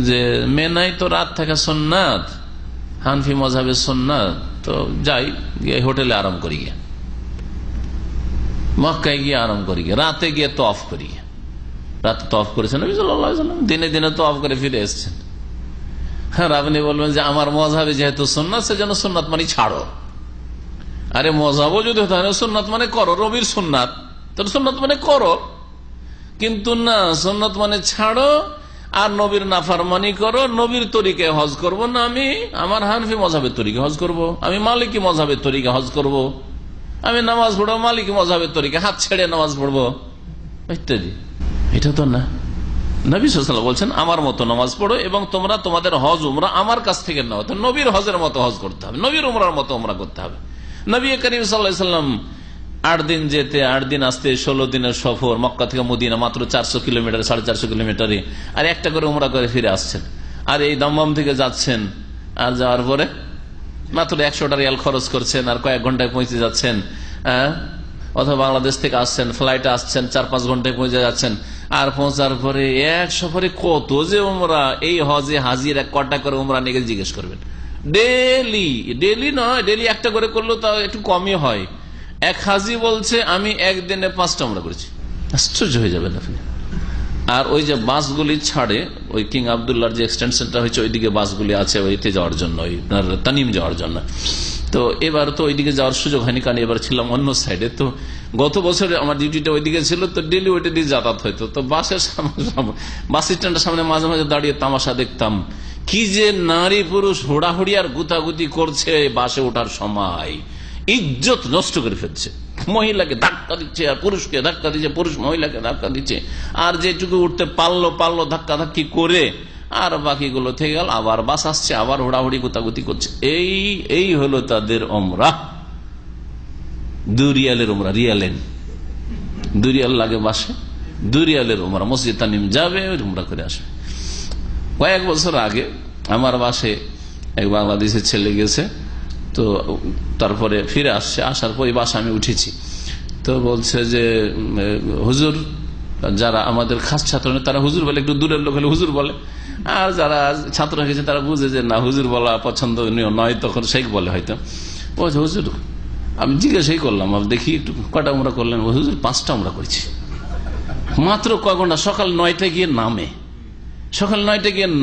যে মেনাই তো রাত থাকা সুন্নাত, হানফি মাযহাবের সুন্নাত, তো যাই গিয়ে হোটেলে আরাম করি, গিয়ে মক্কায় গিয়ে আরাম করি, গিয়ে রাতে গিয়ে তওয়াফ করি। রাতে তওয়াফ করেছেন নবী সাল্লাল্লাহু আলাইহি ওয়াসাল্লাম, দিনে দিনে তওয়াফ করে ফিরে এসেছেন। আর আপনি বলবেন যে আমার মাযহাবে যেহেতু সুন্নাত সেজন্য সুন্নাত মানে ছাড়ো। আরে মজাবও যদি হতো সুন্নাত মানে করো, রবির সুন্নাত তোর সুন্নাত মানে করো, কিন্তু না, সুন্নাত মানে ছাড়ো আর নবীর নাফরমানি করো। নবীর তরিকায় হজ করব না, আমি আমার হানফি মযহাবের তরিকায় হজ করব, আমি মালিকি মযহাবের তরিকায় হজ করব, আমি নামাজ পড়বো মালিকি মযহাবের তরিকায়, হাত ছেড়ে নামাজ পড়বো ইত্যাদি। এটা তো না। নবী সাল্লাল্লাহু আলাইহি ওয়াসাল্লাম বলছেন আমার মতো নামাজ পড়ো এবং তোমরা তোমাদের হজ উমরা আমার কাছ থেকে নাও। তো নবীর হজের মতো হজ করতে হবে, নবীর উমরার মতো উমরা করতে হবে। নবী করিম সাল্লাল্লাহু আলাইহি ওয়াসাল্লাম 8 দিন যেতে 8 দিন আসতে 16 দিনের সফর, মক্কা থেকে মদিনা মাত্র 400 কিলোমিটার, 450 কিলোমিটারে, আর একটা করে উমরা করে ফিরে আসছেন। আর এই দমদম থেকে যাচ্ছেন, আর যাওয়ার পরে মাত্র 100 রিয়াল খরচ করছেন, আর কয়েক ঘন্টায় পৌঁছে যাচ্ছেন। অথবা বাংলাদেশ থেকে আসছেন, ফ্লাইটে আসছেন, 4-5 ঘন্টায় পৌঁছে যাচ্ছেন। আর পৌঁছার পরে এক সফরে কত যে উমরা, এই হজে হাজির কটা করে উমরা নিয়ে জিজ্ঞেস করবেন। ডেলি নয়, ডেলি একটা করে করলেও তা একটু কমই হয়। এক হাজি বলছে আমি একদিনে 5টা উমরা করেছি, আশ্চর্য হয়ে যাবেন আপনি। আর ওই যে বাসগুলি ছাড়ে, ওই কিং আবদুল্লাহর যে এক্সটেনশনটা হয়েছে ওইদিকে বাসগুলি আছে ওইতে যাওয়ার জন্য, ওই তানিম যাওয়ার জন্য। তো এবার তো ওইদিকে যাওয়ার সুযোগ হয়নি, কারণ এবার ছিলাম অন্য সাইডে। তো গত বছর আমার ডিউটিটা ওইদিকে ছিল, তো ডেলি ওইটা দিয়ে যাতায়াত হইতো। তো বাসের বাস স্ট্যান্ডের সামনে মাঝে মাঝে দাঁড়িয়ে তামাশা দেখতাম, কি যে নারী পুরুষ হুড়াহুড়ি আর গুতাগুতি করছে বাসে ওঠার সময়, ইজ্জত নষ্ট করে ফেলছে। মহিলাকে ধাক্কা দিচ্ছে আর পুরুষকে ধাক্কা দিচ্ছে, পুরুষ মহিলাকে ধাক্কা দিচ্ছে, আর যেটুকু উঠতে পারলো ধাক্কা ধাক্কি করে, আর বাকিগুলো থেকে গেল। আবার বাস আসছে, আবার হুড়াহুড়ি গুতাগুতি করছে। এই হলো তাদের উমরা। 2 রিয়ালের উমরা, রিয়ালেন 2 রিয়াল লাগে বাসে, 2 রিয়ালের উমরা। মসজিদ তানিম যাবে, উমরা করে আসবে। কয়েক বছর আগে আমার বাসে এক বাংলাদেশের ছেলে গেছে, তো তারপরে ফিরে আসছে, আসার পর বাসে আমি উঠেছি। তো বলছে যে হুজুর, যারা আমাদের খাস ছাত্র তারা হুজুর বলে, একটু দূরের লোক হলে হুজুর বলে, আর যারা ছাত্র হয়েছে তারা বুঝে যে না হুজুর বলা পছন্দনীয় নয়, তখন শেখ বলে হয়তো। বলছে হুজুর, আমি জিজ্ঞাসাই করলাম দেখি একটু কটা উমরা করলেন? হুজুর 5টা উমরা করেছি। মাত্র কয় ঘন্টা, সকাল 9টায় গিয়ে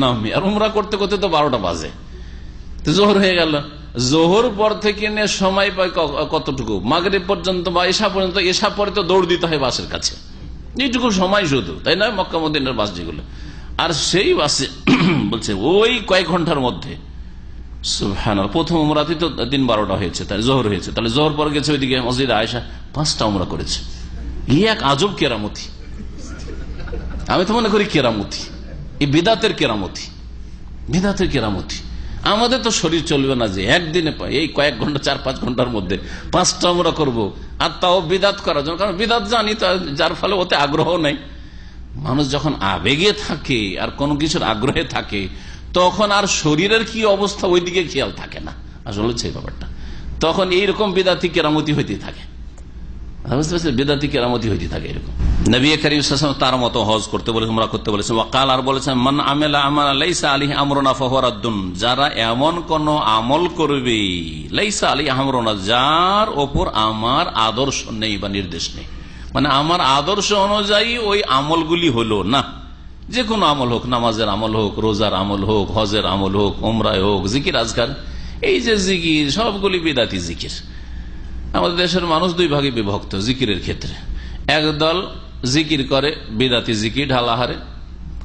নামে, আর উমরা করতে করতে তো 12টা বাজে, তো জোহর হয়ে গেল। জোহর পর থেকে নিয়ে সময় পায় কতটুকু, মাগরিব পর্যন্ত বা এশা পর্যন্ত, এশা পরে তো দৌড় দিতে হয় বাসের কাছে, এইটুকু সময় শুধু, তাই না? মক্কা মদিনার বাস যেগুলো, আর সেই বাসে বলছে ওই কয়েক ঘন্টার মধ্যে সুবহানাল্লাহ, প্রথম উমরাতেই তো 12টা হয়েছে, তাই জোহর হয়েছে, তাহলে জোহর পর গেছে ওইদিকে মসজিদ আয়েশা 5টা উমরা করেছে। এই এক আজব কেরামতি, আমি তো মনে করি কেরামতি, এই বিদাতের কেরামতি, বিদাতের কেরামতি। আমাদের তো শরীর চলবে না যে একদিনে এই কয়েক ঘন্টা 4-5 ঘন্টার মধ্যে 5টা আমরা করবো, আর তাও বিদাত করার জন্য, কারণ বিদাত জানি তো, যার ফলে ওতে আগ্রহ নাই। মানুষ যখন আবেগে থাকে আর কোনো কিছুর আগ্রহে থাকে, তখন আর শরীরের কি অবস্থা ওইদিকে খেয়াল থাকে না, আসলে হচ্ছে এই ব্যাপারটা। তখন এইরকম বিদাতি কেরামতি হইতে থাকে, বুঝতে পারছি, বিদাতি কেরামতি হইতে থাকে এরকম। নবী করিম সাল্লাল্লাহু আলাইহি ওয়াসাল্লাম তার মতো হজ করতে বলেছেন, উমরা করতে বলেছেন। ওয়াকাল, আর বলেছেন, মান আমিলা আমালা লাইসা আলাইহি আমরুনা ফাহুয়া রাদ্দুন, যারা এমন কোন আমল করবে, লাইসা আলাইহি আমরুনা, যার ওপর আমার আদর্শ নেই বা নির্দেশ নেই, মানে আমার আদর্শ অনুযায়ী ওই আমলগুলি হলো না, যে কোনো আমল হোক, নামাজের আমল হোক, রোজার আমল হোক, হজের আমল হোক, উমরায় হোক, জিকির আজকার, এই যে জিকির সবগুলি বিদাতি জিকির। আমাদের দেশের মানুষ 2 ভাগে বিভক্ত জিকিরের ক্ষেত্রে। একদল জিকির করে বিদাতি জিকির ঢালাহারে,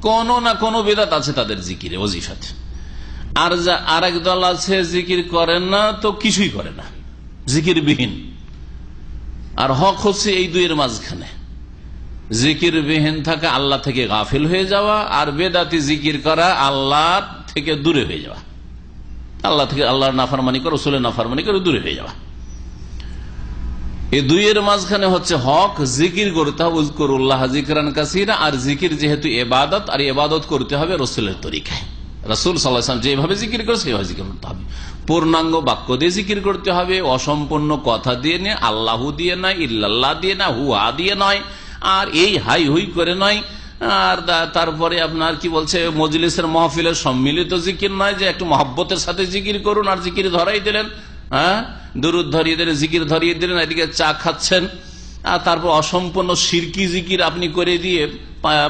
কোন না কোন বিদাত আছে তাদের জিকিরে, ওজিফাতে। আর এক দল আছে জিকির করেন না তো কিছুই করে না, জিকির বিহীন। আর হক হচ্ছে এই দুইয়ের মাঝখানে, জিকির বিহীন থাকা আল্লাহ থেকে গাফিল হয়ে যাওয়া, আর বেদাতি জিকির করা আল্লাহ থেকে দূরে হয়ে যাওয়া, আল্লাহ থেকে আল্লাহর নাফরমানি করে, রাসূলের নাফরমানি করে দূরে হয়ে যাওয়া। এই দুইয়ের মাঝখানে হচ্ছে হক, জিকির করতে হবে উযকুরুল্লাহ যিকরান কাসীরা, আর জিকির যেহেতু ইবাদত, আর ইবাদত করতে হবে রাসূলের তরিকায়। রাসূল সাল্লাল্লাহু আলাইহি ওয়াসাল্লাম যেভাবে জিকির করে সেভাবে জিকির করতে হবে, পূর্ণাঙ্গ বাক্য দিয়ে জিকির করতে হবে, অসম্পূর্ণ কথা দিয়ে নয়, আল্লাহু দিয়ে নয়, ইল্লাল্লাহ দিয়ে না, হুয়া দিয়ে নয়, আর এই হাই হুই করে নয়। আর তারপরে আপনার কি বলছে, মজলিসের মাহফিলের সম্মিলিত জিকির নয়, যে একটু মহব্বতের সাথে জিকির করুন আর জিকির ধরাই দিলেন, দুরূদ ধরিয়ে দিলেন, জিকির ধরিয়ে দিলেন, এদিকে চা খাচ্ছেন, আর তারপর অসম্পূর্ণ শিরকি জিকির আপনি করে দিয়ে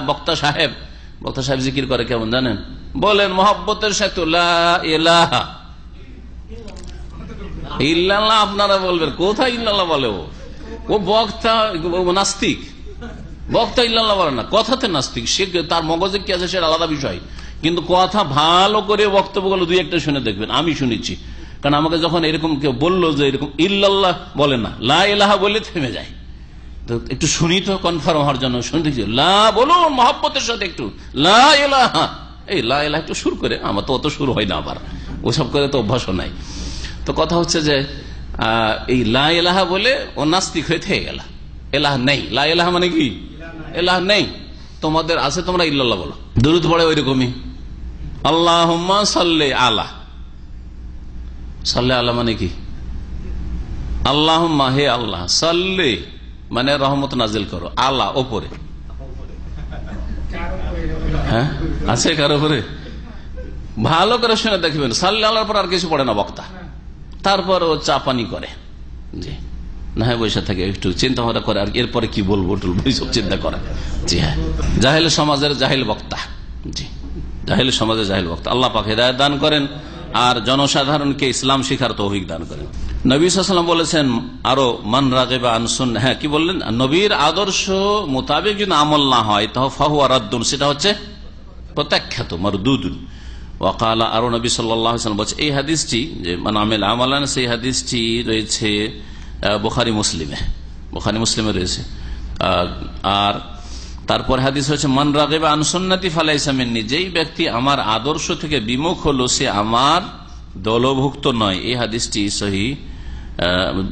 বক্তা সাহেব জিকির করে কেমন জানেন? বলেন মহব্বতের সাথে লা ইলাহা ইল্লাল্লাহ, আপনারা বলবেন কোথায় ইল্লাল্লাহ বলে, ও বক্তা নাস্তিক, বক্তা ইল্লাল্লাহ বলে না, কথাতে নাস্তিক, সে তার মগজে কি আছে সেটা আলাদা বিষয়, কিন্তু কথা ভালো করে বক্তব্যগুলো 2-1টা শুনে দেখবেন। আমি শুনেছি, কারণ আমাকে যখন এরকম কেউ বললো যে এরকম ইল্লাল্লাহ বলে না, লা ইলাহা বলে থেমে যায়, তো একটু শুনি তো কনফার্ম হওয়ার জন্য শুনতে, লা বলুন মহব্বতের সাথে একটু লা ইলাহা, এই লা ইলাহা একটু সুর করে, আমার তো অত সুর হয় না, আবার ওসব করে তো অভ্যাসও নাই। তো কথা হচ্ছে যে এই লা ইলাহা বলে ও নাস্তিক হয়ে থেকে গেল, এলাহ নেই, লা ইলাহা মানে কি এলাহ নেই, তোমাদের আছে, তোমরা ইল্লাল্লাহ বলো। দুরূদ পড়ে ওই রকমই, আল্লাহুম্মা সাল্লি আলা, সাল্লি আলা মানে কি, আল্লাহুম্মা হে আল্লাহ, সাল্লি মানে রহমত নাজিল করো, আলা ওপরে, হ্যাঁ আছে কার উপরে, ভালো করে শুনে দেখবেন, সাল্লি আল্লাহর পর আর কিছু পড়ে না বক্তা, তারপর ও চা পানি করে, জি না হয় বসে থাকে, একটু চিন্তা ভাবনা করে, আর এরপরে কি বলবো টুলবো সব চিন্তা করে। জি হ্যাঁ, জাহেল সমাজের জাহেল বক্তা, জি জাহেল সমাজের জাহেল বক্তা। আল্লাহ পাক হিদায়াত দান করেন আর জনসাধারণকে ইসলাম শিখার তৌফিক দান করেন। নবী সাল্লাল্লাহু আলাইহি ওয়াসাল্লাম বলেছেন আরো, মান রাগিবা আন সুন্নাহ, হ্যাঁ কি বললেন, নবীর আদর্শ মোতাবেক যদি আমল না হয় তাহ ফাহুয়া রাদ্দুন, সেটা হচ্ছে প্রত্যাখ্যাত, মারদুদুন। ওয়াকালা, আরো নবী সাল্লাল্লাহু আলাইহি ওয়াসাল্লাম বলছে, এই হাদিসটি যে মান আমিলা আমালান, সেই হাদিসটি রয়েছে বুখারী মুসলিমে রয়েছে। আর তারপর হাদিস হচ্ছে, মান রাগিবা আন সুন্নতি ফালাইসা মিন্নি, যেই ব্যক্তি আমার আদর্শ থেকে বিমুখ হলো সে আমার দলভুক্ত নয়। এই হাদিসটি সহিহ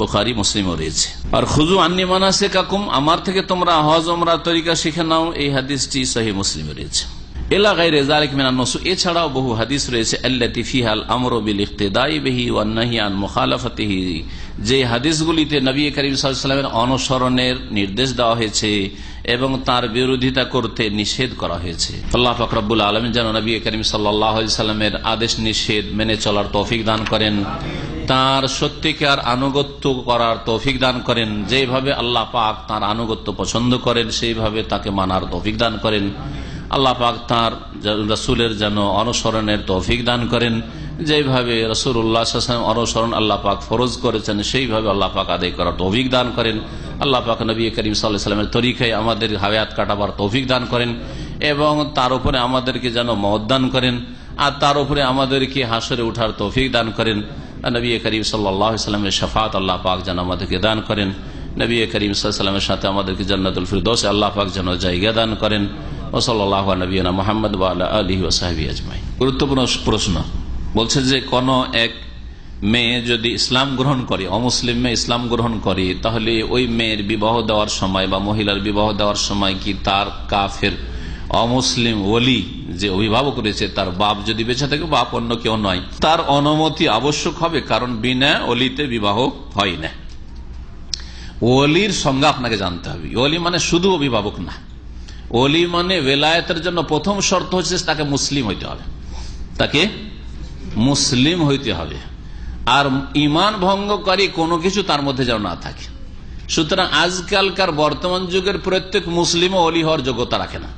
বুখারী মুসলিমে রয়েছে। আর খুযু আন্নী মানাসিকাকুম, আমার থেকে তোমরা হজ উমরার তরিকা শিখে নাও, এই হাদিসটি সহিহ মুসলিমে রয়েছে। ইলা গায়রি যালিক মিনান নুসুস, এছাড়াও বহু হাদিস রয়েছে, আল্লাতী ফিহাল আমরু বিল ইক্তিদাই বিহি ওয়ান নাহী আন মুখালাফাতিহি, যে হাদিসগুলিতে নবী করিম সাল্লাল্লাহু আলাইহি ওয়াসাল্লামের অনুসরণের নির্দেশ দেওয়া হয়েছে এবং তার বিরোধিতা করতে নিষেধ করা হয়েছে। আল্লাহ পাক রব্বুল আলামিন যেন নবী করিম সাল্লাল্লাহু আলাইহি ওয়াসাল্লামের আদেশ নিষেধ মেনে চলার তৌফিক দান করেন, তার সত্যিকার আনুগত্য করার তৌফিক দান করেন, যেভাবে আল্লাহ পাক তার আনুগত্য পছন্দ করেন সেইভাবে তাকে মানার তৌফিক দান করেন। আল্লাহ পাক তার রাসূলের যেন অনুসরণের তৌফিক দান করেন, যেভাবে রাসূলুল্লাহ সাল্লাল্লাহু আলাইহি ওয়াসাল্লাম অনুসরণ আল্লাহ পাক ফরজ করেছেন সেইভাবে আল্লাহ পাক আদায় করার তৌফিক দান করেন। আল্লাহ পাক নবী করিম সাল্লাল্লাহু আলাইহি ওয়াসাল্লামের তরিকায় আমাদের হায়াত কাটাবার তৌফিক দান করেন এবং তার উপরে আমাদেরকে যেন মওত দান করেন আর তার উপরে আমাদেরকে হাসরে ওঠার তৌফিক দান করেন। নবী করিম সাল্লাল্লাহু আলাইহি ওয়াসাল্লামের শাফাত আল্লাহ পাক যেন আমাদেরকে দান করেন। নবী করিম সাল্লাল্লাহু আলাইহি ওয়াসাল্লামের সাথে আমাদেরকে জান্নাতুল ফিরদৌসে আল্লাহ পাক যেন জায়গা দান করেন। ওয়া সাল্লাল্লাহু আলা নবিয়িনা মুহাম্মদ ওয়া আলা আলিহি ওয়া সাহবিহি আজমাইন। গুরুত্বপূর্ণ প্রশ্ন বলছে যে কোন এক মেয়ে যদি ইসলাম গ্রহণ করে, অমুসলিম মেয়ে ইসলাম গ্রহণ করে, তাহলে ওই মেয়ের বিবাহ দেওয়ার সময় বা মহিলার বিবাহ দেওয়ার সময় কি তার কাফের অমুসলিম ওলি যে অভিভাবক রয়েছে তার বাপ যদি বেঁচে থাকে, বাপ অন্য কেউ নয়, তার অনুমতি আবশ্যক হবে, কারণ বিনা ওলিতে বিবাহ হয় না। ওলির সংজ্ঞা আপনাকে জানতে হবে। ওলি মানে শুধু অভিভাবক না, ওলি মানে ওলায়েতের জন্য প্রথম শর্ত হচ্ছে তাকে মুসলিম হইতে হবে, তাকে মুসলিম হইতে হবে, আর ঈমান ভঙ্গকারী কোনো কিছু তার মধ্যে যেন না থাকে। সুতরাং আজকালকার বর্তমান যুগের প্রত্যেক মুসলিম ওলি হওয়ার যোগ্যতা রাখে না,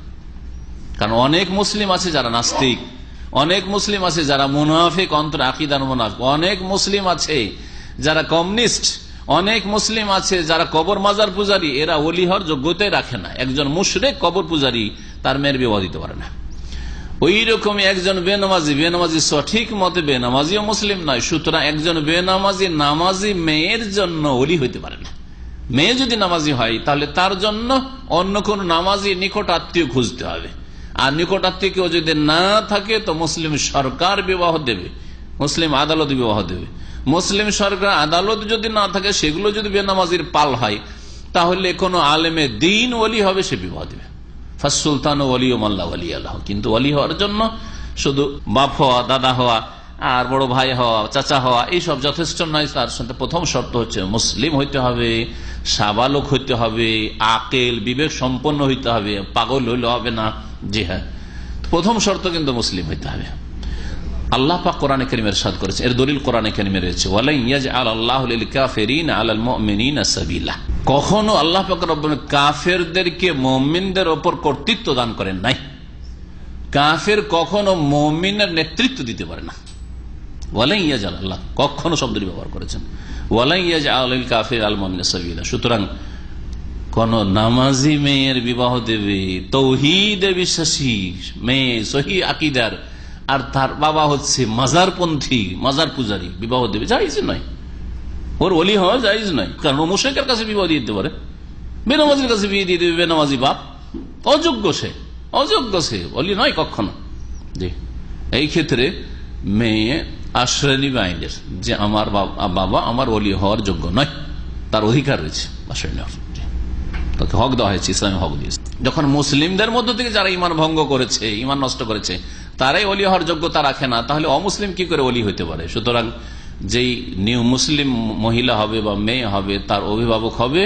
কারণ অনেক মুসলিম আছে যারা নাস্তিক, অনেক মুসলিম আছে যারা মুনাফিক, অন্তর আকীদার মুনাফিক, অনেক মুসলিম আছে যারা কমিউনিস্ট, অনেক মুসলিম আছে যারা কবর মাজার পূজারী, এরা ওলি হওয়ার যোগ্যতাই রাখে না। একজন মুশরিক কবর পূজারী তার মেয়ের বিবাহ দিতে পারে না। ওই রকমই একজন বেনামাজি সঠিক মতে বেনামাজিও মুসলিম নয়। সুতরাং একজন বেনামাজি নামাজি মেয়ের জন্য ওলি হইতে পারে না। মেয়ে যদি নামাজি হয় তাহলে তার জন্য অন্য কোন নামাজি নিকট আত্মীয় খুঁজতে হবে, আর নিকট আত্মীয় কেউ যদি না থাকে তো মুসলিম সরকার বিবাহ দেবে, মুসলিম আদালত বিবাহ দেবে। মুসলিম সরকার আদালত যদি না থাকে, সেগুলো যদি বেনামাজির পাল হয়, তাহলে কোন আলেমে দিন ওলি হবে, সে বিবাহ দেবে। ফাসসুলতান ওলি মাল্লা ওলি আল্লাহ। কিন্তু ওলি হওয়ার জন্য শুধু বাপ হওয়া, দাদা হওয়া, আর বড় ভাই হওয়া, চাচা হওয়া এইসব যথেষ্ট নয়। তার সাথে প্রথম শর্ত হচ্ছে মুসলিম হইতে হবে, সাবালক হইতে হবে, আকেল বিবেক সম্পন্ন হইতে হবে, পাগল হইলে হবে না। জি হ্যাঁ, প্রথম শর্ত কিন্তু মুসলিম হইতে হবে। আল্লাহ পাক কোরআনে কারীমে ইরশাদ করেছে, এর দলিল কোরআনে কারীমে রয়েছে, ওয়ালা ইয়াজআল আল্লাহু লিল কাফিরিনা আলাল মুমিনিনা সাবিলা। কখনো আল্লাহ পাক রব্বুল কাফেরদেরকে মুমিনদের উপর কর্তৃত্ব দান করেন নাই। কাফের কখনো মুমিনের নেতৃত্ব দিতে পারে না। ওয়ালা ইয়াজআল, আল্লাহ কখনো শব্দটি ব্যবহার করেছেন, ওয়ালা ইয়াজআল লিল কাফির আল মুমিনিনা সাবিলা। সুতরাং কোন নামাজি মেয়ের বিবাহ দেবে, তৌহিদে বিশ্বাসী মেয়ে, সহি আকীদার, আর তার বাবা হচ্ছে মাজারপন্থী, মাজার পূজারী, বিবাহ দেবে, জায়েজ নয়। ওর ওলি হওয়া জায়েজ নয়, কারণ ও মুশরিকের কাছে বিবাহ দিয়ে দিতে পারে, বেনামাজির কাছে বিয়ে দিয়ে দেবে, বেনামাজি বাপ, অযোগ্য সে ওলি নয় কখনো। এই ক্ষেত্রে মেয়ে আশ্রয় নিবে আইনের যে আমার বাবা আমার ওলি হওয়ার যোগ্য নয়, তার অধিকার রয়েছে আশ্রয় নেওয়ার, তাকে হক দেওয়া হয়েছে, ইসলামী হক দিয়েছে। যখন মুসলিমদের মধ্য থেকে যারা ঈমান ভঙ্গ করেছে, ঈমান নষ্ট করেছে, তারাই ওলি হওয়ার যোগ্যতা রাখে না, তাহলে অমুসলিম কি করে ওলি হইতে পারে? সুতরাং যেই নিউ মুসলিম মহিলা হবে বা মেয়ে হবে, তার অভিভাবক হবে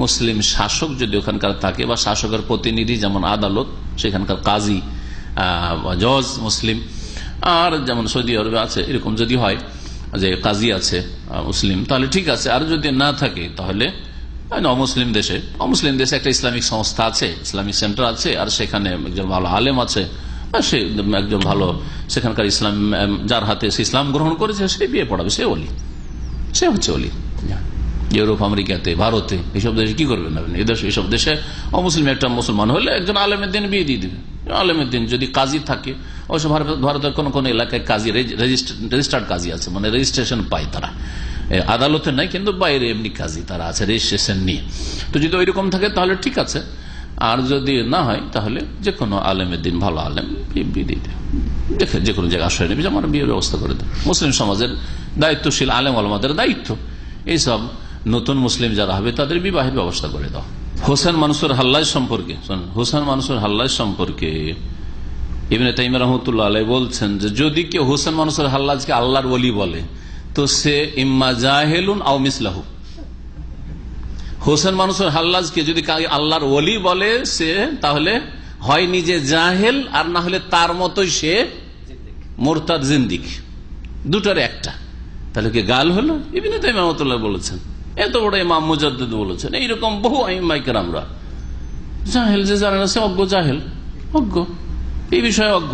মুসলিম শাসক যদি ওখানকার থাকে, বা শাসকের প্রতিনিধি, যেমন আদালত, সেখানকার কাজী জজ মুসলিম। আর যেমন সৌদি আরবে আছে এরকম যদি হয় যে কাজী আছে মুসলিম, তাহলে ঠিক আছে। আর যদি না থাকে তাহলে অমুসলিম দেশে একটা ইসলামিক সংস্থা আছে, ইসলামিক সেন্টার আছে, আর সেখানে একজন ভালো আলেম আছে, সে একজন ভালো সেখানকার ইসলাম, যার হাতে সে ইসলাম গ্রহণ করেছে, সে বিয়ে পড়াবে, সে ওলি, সে হচ্ছে ওলি। ইউরোপ, আমেরিকাতে, ভারতে, এইসব দেশে কি করবেন না, এইসব দেশে অমুসলিম একটা মুসলমান হলে একজন আলেমের দিন বিয়ে দিয়ে দিবে। আলেমের দিন যদি কাজী থাকে, অবশ্য ভারতের কোন কোন এলাকায় কাজী রেজিস্টার্ড কাজী আছে, মানে রেজিস্ট্রেশন পায় তারা, আদালতে নাই কিন্তু বাইরে এমনি কাজী তারা আছে রেজিস্ট্রেশন নিয়ে। তো যদি ওইরকম থাকে তাহলে ঠিক আছে, আর যদি না হয় তাহলে যে কোনো আলেমের দিন, ভালো আলেম, বিয়ে দিয়ে দেখে যে কোনো জায়গায় আশ্রয় নেবে, যে আমার বিয়ের ব্যবস্থা করে দেয়। মুসলিম সমাজের দায়িত্বশীল আলেম ওলামাদের দায়িত্ব এইসব নতুন মুসলিম যারা হবে তাদের বিবাহের ব্যবস্থা করে দাও। হোসেন মানসুর হাল্লাজ সম্পর্কে ইবনে তাইমিয়া রাহমাতুল্লাহ আলাইহি বলছেন যে যদি কেউ হোসেন মানসুর হাল্লাজকে আল্লাহর ওলি বলে তো সে ইম্মা জাহেলুন আও মিসলাহু। হোসেন মানসুর হাল্লাজকে যদি আল্লাহর ওলি বলে সে তাহলে হয় নিজে জাহেল, আর না হলে তার মতোই সে মুরতাদ জিন্দিক, দুটার একটা। তাহলে কি গাল হলো? ইবনে তাইমিয়া রাহমাতুল্লাহ বলেছেন, এত বড় ইমাম মুজাদ্দিদ বলেছেন, এইরকম বহু আইম্মায়ে কেরামরা। জাহেল যে জানে না সে অজ্ঞ, জাহেল অজ্ঞ, এই বিষয়ে অজ্ঞ।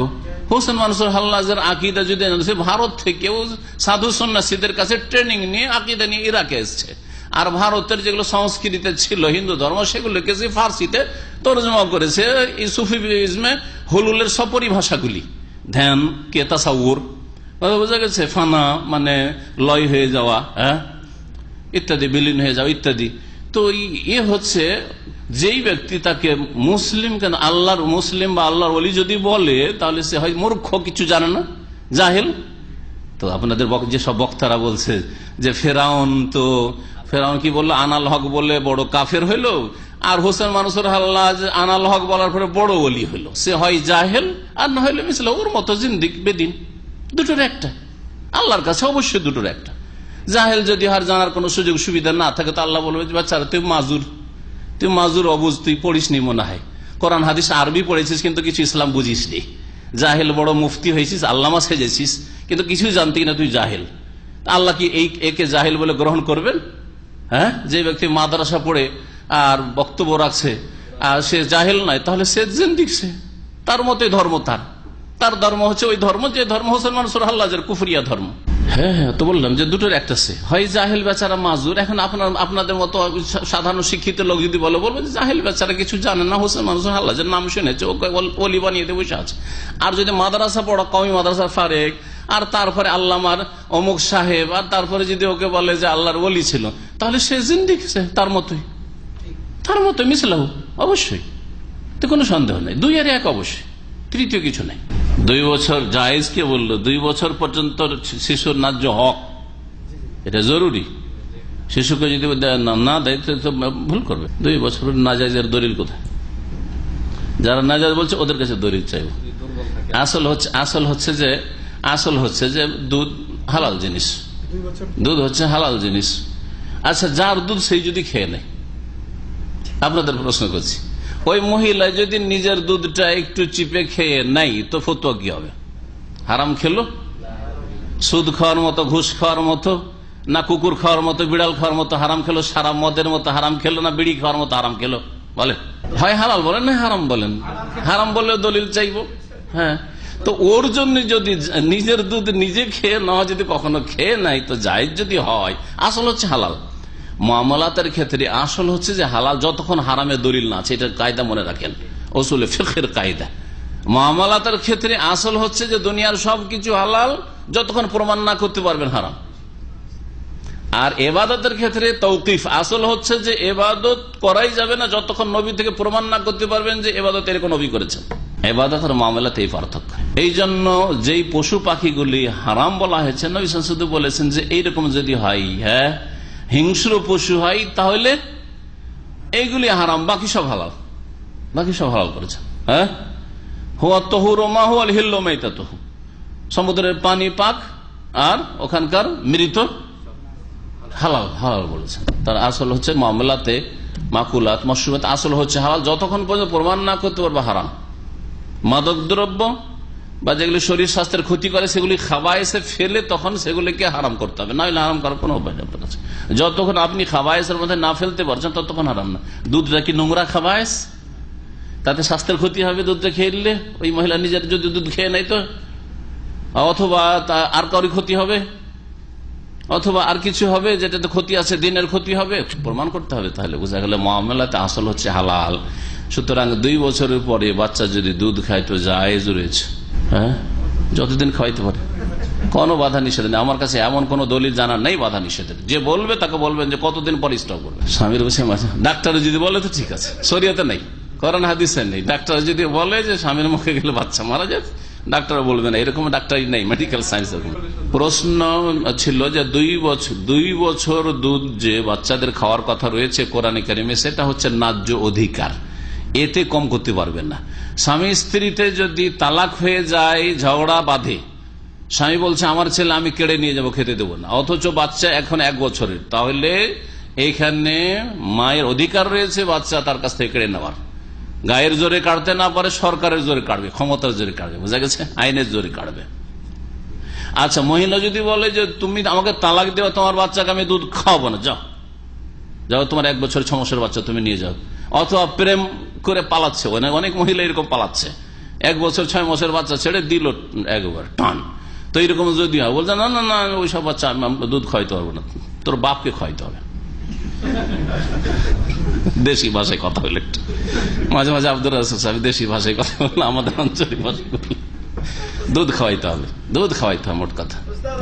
হোসেন মানসুর হাল্লাজের আকিদা যদি সে ভারত থেকেও সাধু সন্ন্যাসীদের কাছে ট্রেনিং নিয়ে আকিদা নিয়ে ইরাকে এসছে, আর ভারতের যেগুলো সংস্কৃতিতে ছিল হিন্দু ধর্ম সেগুলোকে সে ফার্সিতে তর্জমা করেছে এই সুফিজমে হুলুলের সব পরিভাষাগুলি, ধ্যান কে তাসাউর, বোঝা গেছে, ফানা মানে লয় হয়ে যাওয়া, হ্যাঁ ইত্যাদি, বিলীন হয়ে যাওয়া ইত্যাদি। তো এ হচ্ছে যেই ব্যক্তি তাকে মুসলিম কেন আল্লাহর মুসলিম বা আল্লাহর ওলি যদি বলে তাহলে সে হয় মূর্খ, কিছু জানে না, জাহেল। তো আপনাদের যেসব বক্তারা বলছে যে ফেরাউন কি বললো, আনাল হক বলে বড় কাফের হইল, আর হোসেন মানসুর হাল্লাজ আনাল হক বলার পরে বড় ওলি হইল, সে হয় জাহেল আর না হইলে মিসলে ওর মতো জিন্দিক বেদিন, দুটোর একটা। আল্লাহর কাছে অবশ্যই দুটোর একটা। জাহেল যদি আর জানার কোন সুযোগ সুবিধা না থাকে তো আল্লাহ বলবে বাচ্চারা তুই মাজুর অবুঝ, তুই পড়িসনি মনে হয়, কোরআন হাদিস আরবি পড়েছিস কিন্তু কিছু ইসলাম বুঝিসনি, জাহেল বড় মুফতি হয়েছিস, আল্লামা সেজেছিস কিন্তু কিছুই জানতি না, তুই জাহেল। আল্লাহ কি একে জাহেল বলে গ্রহণ করবেন? হ্যাঁ, যে ব্যক্তি মাদ্রাসা পড়ে আর বক্তব্য রাখছে আর সে জাহেল নয়, তাহলে সে জিন্দিক, সে তার মতোই ধর্ম, তার ধর্ম হচ্ছে ওই ধর্ম যে ধর্ম হোসেন মানসুর হাল্লাজের কুফরিয়া ধর্ম। হ্যাঁ, তো বললাম যে দুটোর একটা, সে হয় জাহেল বেচারা মাজুর। এখন আপনাদের মতো সাধারণ শিক্ষিত লোক যদি বলবো যে জাহেল বেচারা কিছু জানে না, হোসেন মানসুর হাল্লাজের নাম শুনেছে, ওকে ওলি বানিয়ে দিয়ে বসে আছে। আর যদি মাদ্রাসা পড়া, কওমি মাদ্রাসার ফারেক, আর তারপরে আল্লামার অমুক সাহেব, আর তারপরে যদি ওকে বলে যে আল্লাহর ওলি ছিল, তাহলে সে জিন্দিক, সে তার মতোই মিসলাহু, অবশ্যই, তো কোনো সন্দেহ নেই। দুই আর এক অবশ্যই, তৃতীয় কিছু নেই। 2 বছর জায়েজ কে বললো? 2 বছর পর্যন্ত শিশুর ন্যায্য হক, এটা জরুরি। শিশুকে যদি না দেয় তো ভুল করবে। 2 বছর নাজায়েজের দলিল কোথায়? যারা নাজায়েজ বলছে ওদের কাছে দলিল চাইব। আসল হচ্ছে যে দুধ হালাল জিনিস, দুধ হচ্ছে হালাল জিনিস। আচ্ছা, যার দুধ সেই যদি খেয়ে নেয়, আপনাদের প্রশ্ন করছি, ওই মহিলা যদি নিজের দুধটা একটু চিপে খেয়ে নাই তো ফতোয়া কি হবে? হারাম খেলো? সুদ খাওয়ার মতো, ঘুষ খাওয়ার মতো, না কুকুর খাওয়ার মতো, বিড়াল খাওয়ার মতো হারাম খেলো, সারা মদের মতো হারাম খেলো, না বিড়ি খাওয়ার মতো হারাম খেলো? বলেন, হয় হালাল বলেন না হারাম বলেন। হারাম বললে দলিল চাইবো। হ্যাঁ, তো ওর জন্য যদি নিজের দুধ নিজে খেয়ে নেওয়া যদি কখনো খেয়ে নাই তো জায়েজ যদি হয়, আসল হচ্ছে হালাল। মুআমালাতের ক্ষেত্রে আসল হচ্ছে যে হালাল যতক্ষণ হারামের দলিল না আছে, এটা কায়দা মনে রাখেন, উসুলে ফিকহের কায়দা। মুআমালাতের ক্ষেত্রে আসল হচ্ছে যে দুনিয়ার সবকিছু হালাল যতক্ষণ প্রমাণ না করতে পারবেন হারাম। আর এবাদতের ক্ষেত্রে তৌকিফ, আসল হচ্ছে যে এবাদত করাই যাবে না যতক্ষণ নবী থেকে প্রমাণ না করতে পারবেন যে এবাদত এরকম নবী করেছেন। এবাদত আর মামলাতে এই পার্থক্য। এই জন্য যেই পশু পাখিগুলি হারাম বলা হয়েছে, নবী শুধু বলেছেন যে এইরকম যদি হয়, হ্যাঁ হিংস্র পশু হয়, তাহলে এইগুলি হারাম, বাকি সব হালাল, বাকি সব হালাল করেছেন। হ্যাঁ, হুয়া তহুরু মা হুয়াল হিল্লু মাইতাতুহু, সমুদ্রের পানি পাক আর ওখানকার মৃত হালাল, হালাল বলেছেন। তার আসল হচ্ছে মামলাতে মাকুলাত মশরুবাত আসল হচ্ছে হালাল যতক্ষণ পর্যন্ত প্রমাণ না করতে পারবে হারাম। মাদক দ্রব্য বা যেগুলি শরীর স্বাস্থ্যের ক্ষতি করে সেগুলি খাবায়েসে ফেলে তখন সেগুলিকে হারাম করতে হবে, না হলে হারাম করার কোনো উপায় নেই আপনার কাছে। যতক্ষণ আপনি খাবায়েসের মধ্যে না ফেলতে পারছেন ততক্ষণ হারাম না। দুধটা কি নোংরা খাবায়েস? তাতে স্বাস্থ্যের ক্ষতি হবে দুধটা খেয়ে নিলে। ওই মহিলা নিজের যদি দুধ খেয়ে নেয় তো, অথবা আর কারোর ক্ষতি হবে, অথবা আর কিছু হবে যেটাতে ক্ষতি আছে, দিনের ক্ষতি হবে, প্রমাণ করতে হবে। তাহলে বোঝা গেল মুআমালাতে আসল হচ্ছে হালাল। সুতরাং 2 বছরের পরে বাচ্চা যদি দুধ খায় তো জায়েজ রয়েছে। হ্যাঁ, যতদিন খাওয়াইতে পারে, কোনো বাধা নিষেধ নেই। আমার কাছে এমন কোন দলিল জানার নেই বাধা নিষেধের। যে বলবে তাকে বলবেন যে কতদিন পর স্টপ করবে। স্বামীর বসে মাঝে ডাক্তার যদি বলে তো ঠিক আছে, শরীয়তে নেই, কোরআন হাদিসে নেই। ডাক্তার যদি বলে যে স্বামীর মুখে গেলে বাচ্চা মারা যায়, ডাক্তার বলবে না, এরকম ডাক্তারই নেই, মেডিকেল সায়েন্স। প্রশ্ন ছিল যে 2 বছর দুধ যে বাচ্চাদের খাওয়ার কথা রয়েছে কোরআনে কারিমে, সেটা হচ্ছে ন্যায্য অধিকার, এতে কম করতে পারবেন না। স্বামী স্ত্রীতে যদি তালাক হয়ে যায়, ঝগড়া বাঁধে, স্বামী বলছে আমার ছেলে আমি কেড়ে নিয়ে যাবো, খেতে দেবো না, অথচ বাচ্চা এখন 1 বছরের, তাহলে এইখানে মায়ের অধিকার রয়েছে বাচ্চা তার কাছ থেকে কেড়ে নেওয়ার। গায়ের জোরে কাটতে না পারে, সরকারের জোরে কাটবে, ক্ষমতার জোরে কাটবে, বোঝা গেছে, আইনের জোরে কাটবে। আচ্ছা, মহিলা যদি বলে যে তুমি আমাকে তালাক দেওয়া, তোমার বাচ্চাকে আমি দুধ খাওয়াবো না, যাও যাও, তোমার 1 বছর 6 মাসের বাচ্চা তুমি নিয়ে যাও। অথবা প্রেম করে পালাচ্ছে, অনেক মহিলা এরকম পালাচ্ছে, 1 বছর 6 মাসের বাচ্চা ছেড়ে দিল একবার টান, তো এরকম যদি হয় বলছে না না না ওইসব বাচ্চা দুধ খাওয়াইতে পারবো না, তোর বাপকে খাওয়াইতে হবে। দেশি ভাষায় কথা বলে একটু মাঝে মাঝে আব্দুর রাসূল সাহেব দেশি ভাষায় কথা বললো, আমাদের আঞ্চলিক ভাষায় দুধ খাওয়াইতে হবে, দুধ খাওয়াইতে হবে মোট কথা।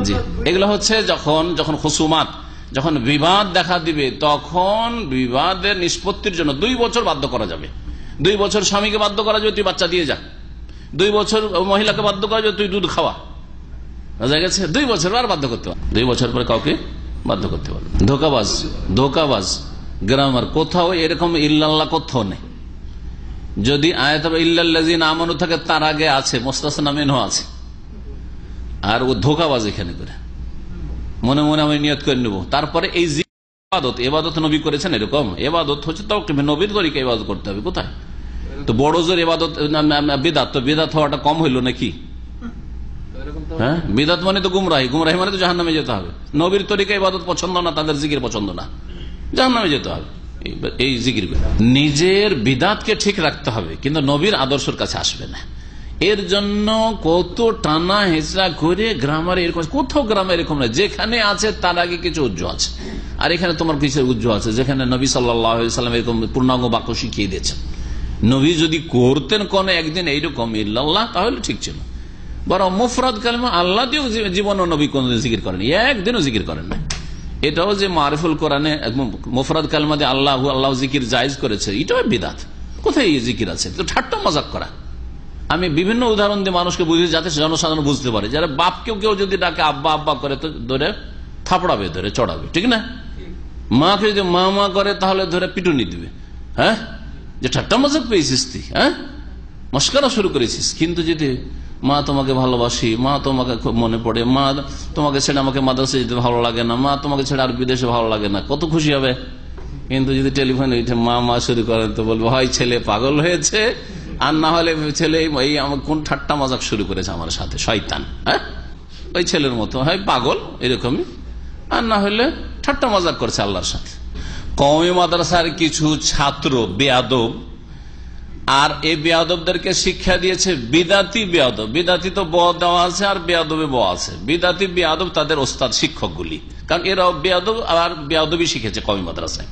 জি, এগুলো হচ্ছে যখন খুসুমাত, যখন বিবাদ দেখা দিবে, তখন বিবাদের নিষ্পত্তির জন্য 2 বছর বাধ্য করা যাবে। 2 বছর স্বামীকে বাধ্য করা যাবে তুই বাচ্চা দিয়ে যা, 2 বছর মহিলাকে বাধ্য করা যাবে তুই দুধ খাওয়া, বোঝা গেছে? 2 বছর আর বাধ্য করতে পারবে, 2 বছর পরে কাউকে বাধ্য করতে পারবে। ধোকাবাজ গ্রামার কোথাও এরকম ইল্লাল্লাহ কোথাও নেই। যদি আয়াত ইল্লাল্লাযিনা আমানু থাকে তার আগে আছে মুস্তাসনা মিনহু আছে, আর ও ধোকাবাজ এখানে করে মনে মনে আমি নিয়ত করে নেব। তারপরে এই এবাদত নবী করেছেন, এরকম এবাদত হচ্ছে তাও নবীর তরিকা ইবাদত করতে হবে। কোথায় তো বড় জোর এবাদত বিদাত, তো বিদাত হওয়াটা কম হইল নাকি? হ্যাঁ, বিদাত মানে তো গুমরাহি, গুমরাহি মানে তো জাহান্নামে যেতে হবে। নবীর তরিকা ইবাদত পছন্দ না, তাদের জিকির পছন্দ না, জাহান্নামে যেতে হবে। এই জিকির নিজের বিদাতকে ঠিক রাখতে হবে, কিন্তু নবীর আদর্শের কাছে আসবে না। এর জন্য কত টানা হেঁচড়া করে গ্রামার এরকম, কোথাও গ্রামে এরকম না, যেখানে আছে তার আগে কিছু উজ্জ্ব আছে, আর এখানে তোমার কিসের উজ্জ্ব আছে? যেখানে নবী সাল্লাল্লাহু আলাইহি ওয়াসাল্লাম এরকম পূর্ণাঙ্গ বাক্য শিখিয়ে দিয়েছেন। নবী যদি করতেন কোন একদিন এইরকম ইল্লাল্লাহ, তাহলে ঠিক ছিল। বরং মুফরাদ কালিমা আল্লাহ দিয়েও জীবন নবী কোনদিন জিকির করেন, একদিনও জিকির করেন না। এটাও যে মারিফুল কোরআনে মুফরাদ কালিমা দিয়ে আল্লাহ আল্লাহ জিকির জায়েজ করেছে, এটাও বিদআত। কোথায় এই জিকির আছে? তো ঠাট্টা মজাক করা। আমি বিভিন্ন উদাহরণ দিয়ে মানুষকে বুঝি যাতে জনসাধারণ বুঝতে পারে। যারা বাপকেও কেউ যদি ডাকে আব্বা আব্বা করে, তো ধরে থাপড়াবে, ধরে চড়াবে, ঠিক না? মাকে যদি মা মা করে তাহলে ধরে পিটুনি দিবে। হ্যাঁ, যে ঠাট্টা মজাক পেয়েছিস তুই, হ্যাঁ মস্করা শুরু করেছিস। কিন্তু যদি মা তোমাকে ভালোবাসি, মা তোমাকে খুব মনে পড়ে, মা তোমাকে ছেড়ে আমাকে মাদ্রাসা যেতে ভালো লাগে না, মা তোমাকে ছেড়ে আর বিদেশে ভালো লাগে না, কত খুশি হবে। কিন্তু যদি টেলিফোনে উঠে মা মা শুরু করেন, তো বলবো হয় ছেলে পাগল হয়েছে, আর না হলে ছেলে এই আমার কোন ঠাট্টা মজাক শুরু করেছে আমার সাথে, শয়তান। হ্যাঁ, ওই ছেলের মতো হয় পাগল এরকমই, আর না হলে ঠাট্টা মজাক করছে আল্লাহর সাথে। কওমি মাদ্রাসার কিছু ছাত্র বেয়াদব, আর এই বেয়াদবদেরকে শিক্ষা দিয়েছে বিদাতি বেয়াদব। বিদাতি তো ব দেওয়া আছে, আর বেয়াদবে ব আছে। বিদাতি বেয়াদব তাদের ওস্তাদ শিক্ষকগুলি, কারণ এরা বেয়াদব আর বেয়াদবই শিখেছে কওমি মাদ্রাসায়।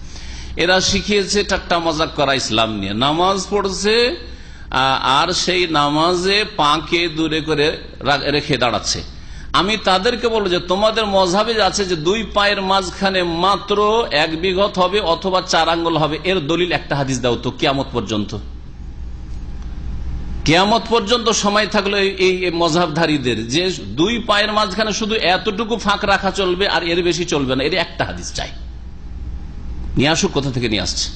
এরা শিখিয়েছে ঠাট্টা মজাক করা ইসলাম নিয়ে। নামাজ পড়ছে আর সেই নামাজে পাকে দূরে করে রেখে দাঁড়াচ্ছে। আমি তাদেরকে বলবো যে তোমাদের মযহাবে আছে যে 2 পায়ের মাঝখানে মাত্র 1 বিঘত হবে অথবা 4 আঙ্গুল হবে, এর দলিল একটা হাদিস দাও তো। কিয়ামত পর্যন্ত, কিয়ামত পর্যন্ত সময় থাকলো এই মযহাবধারীদের যে 2 পায়ের মাঝখানে শুধু এতটুকু ফাঁক রাখা চলবে, আর এর বেশি চলবে না। এর একটা হাদিস চাই, নিয়ে আসুক, কোথা থেকে নিয়ে আসছে।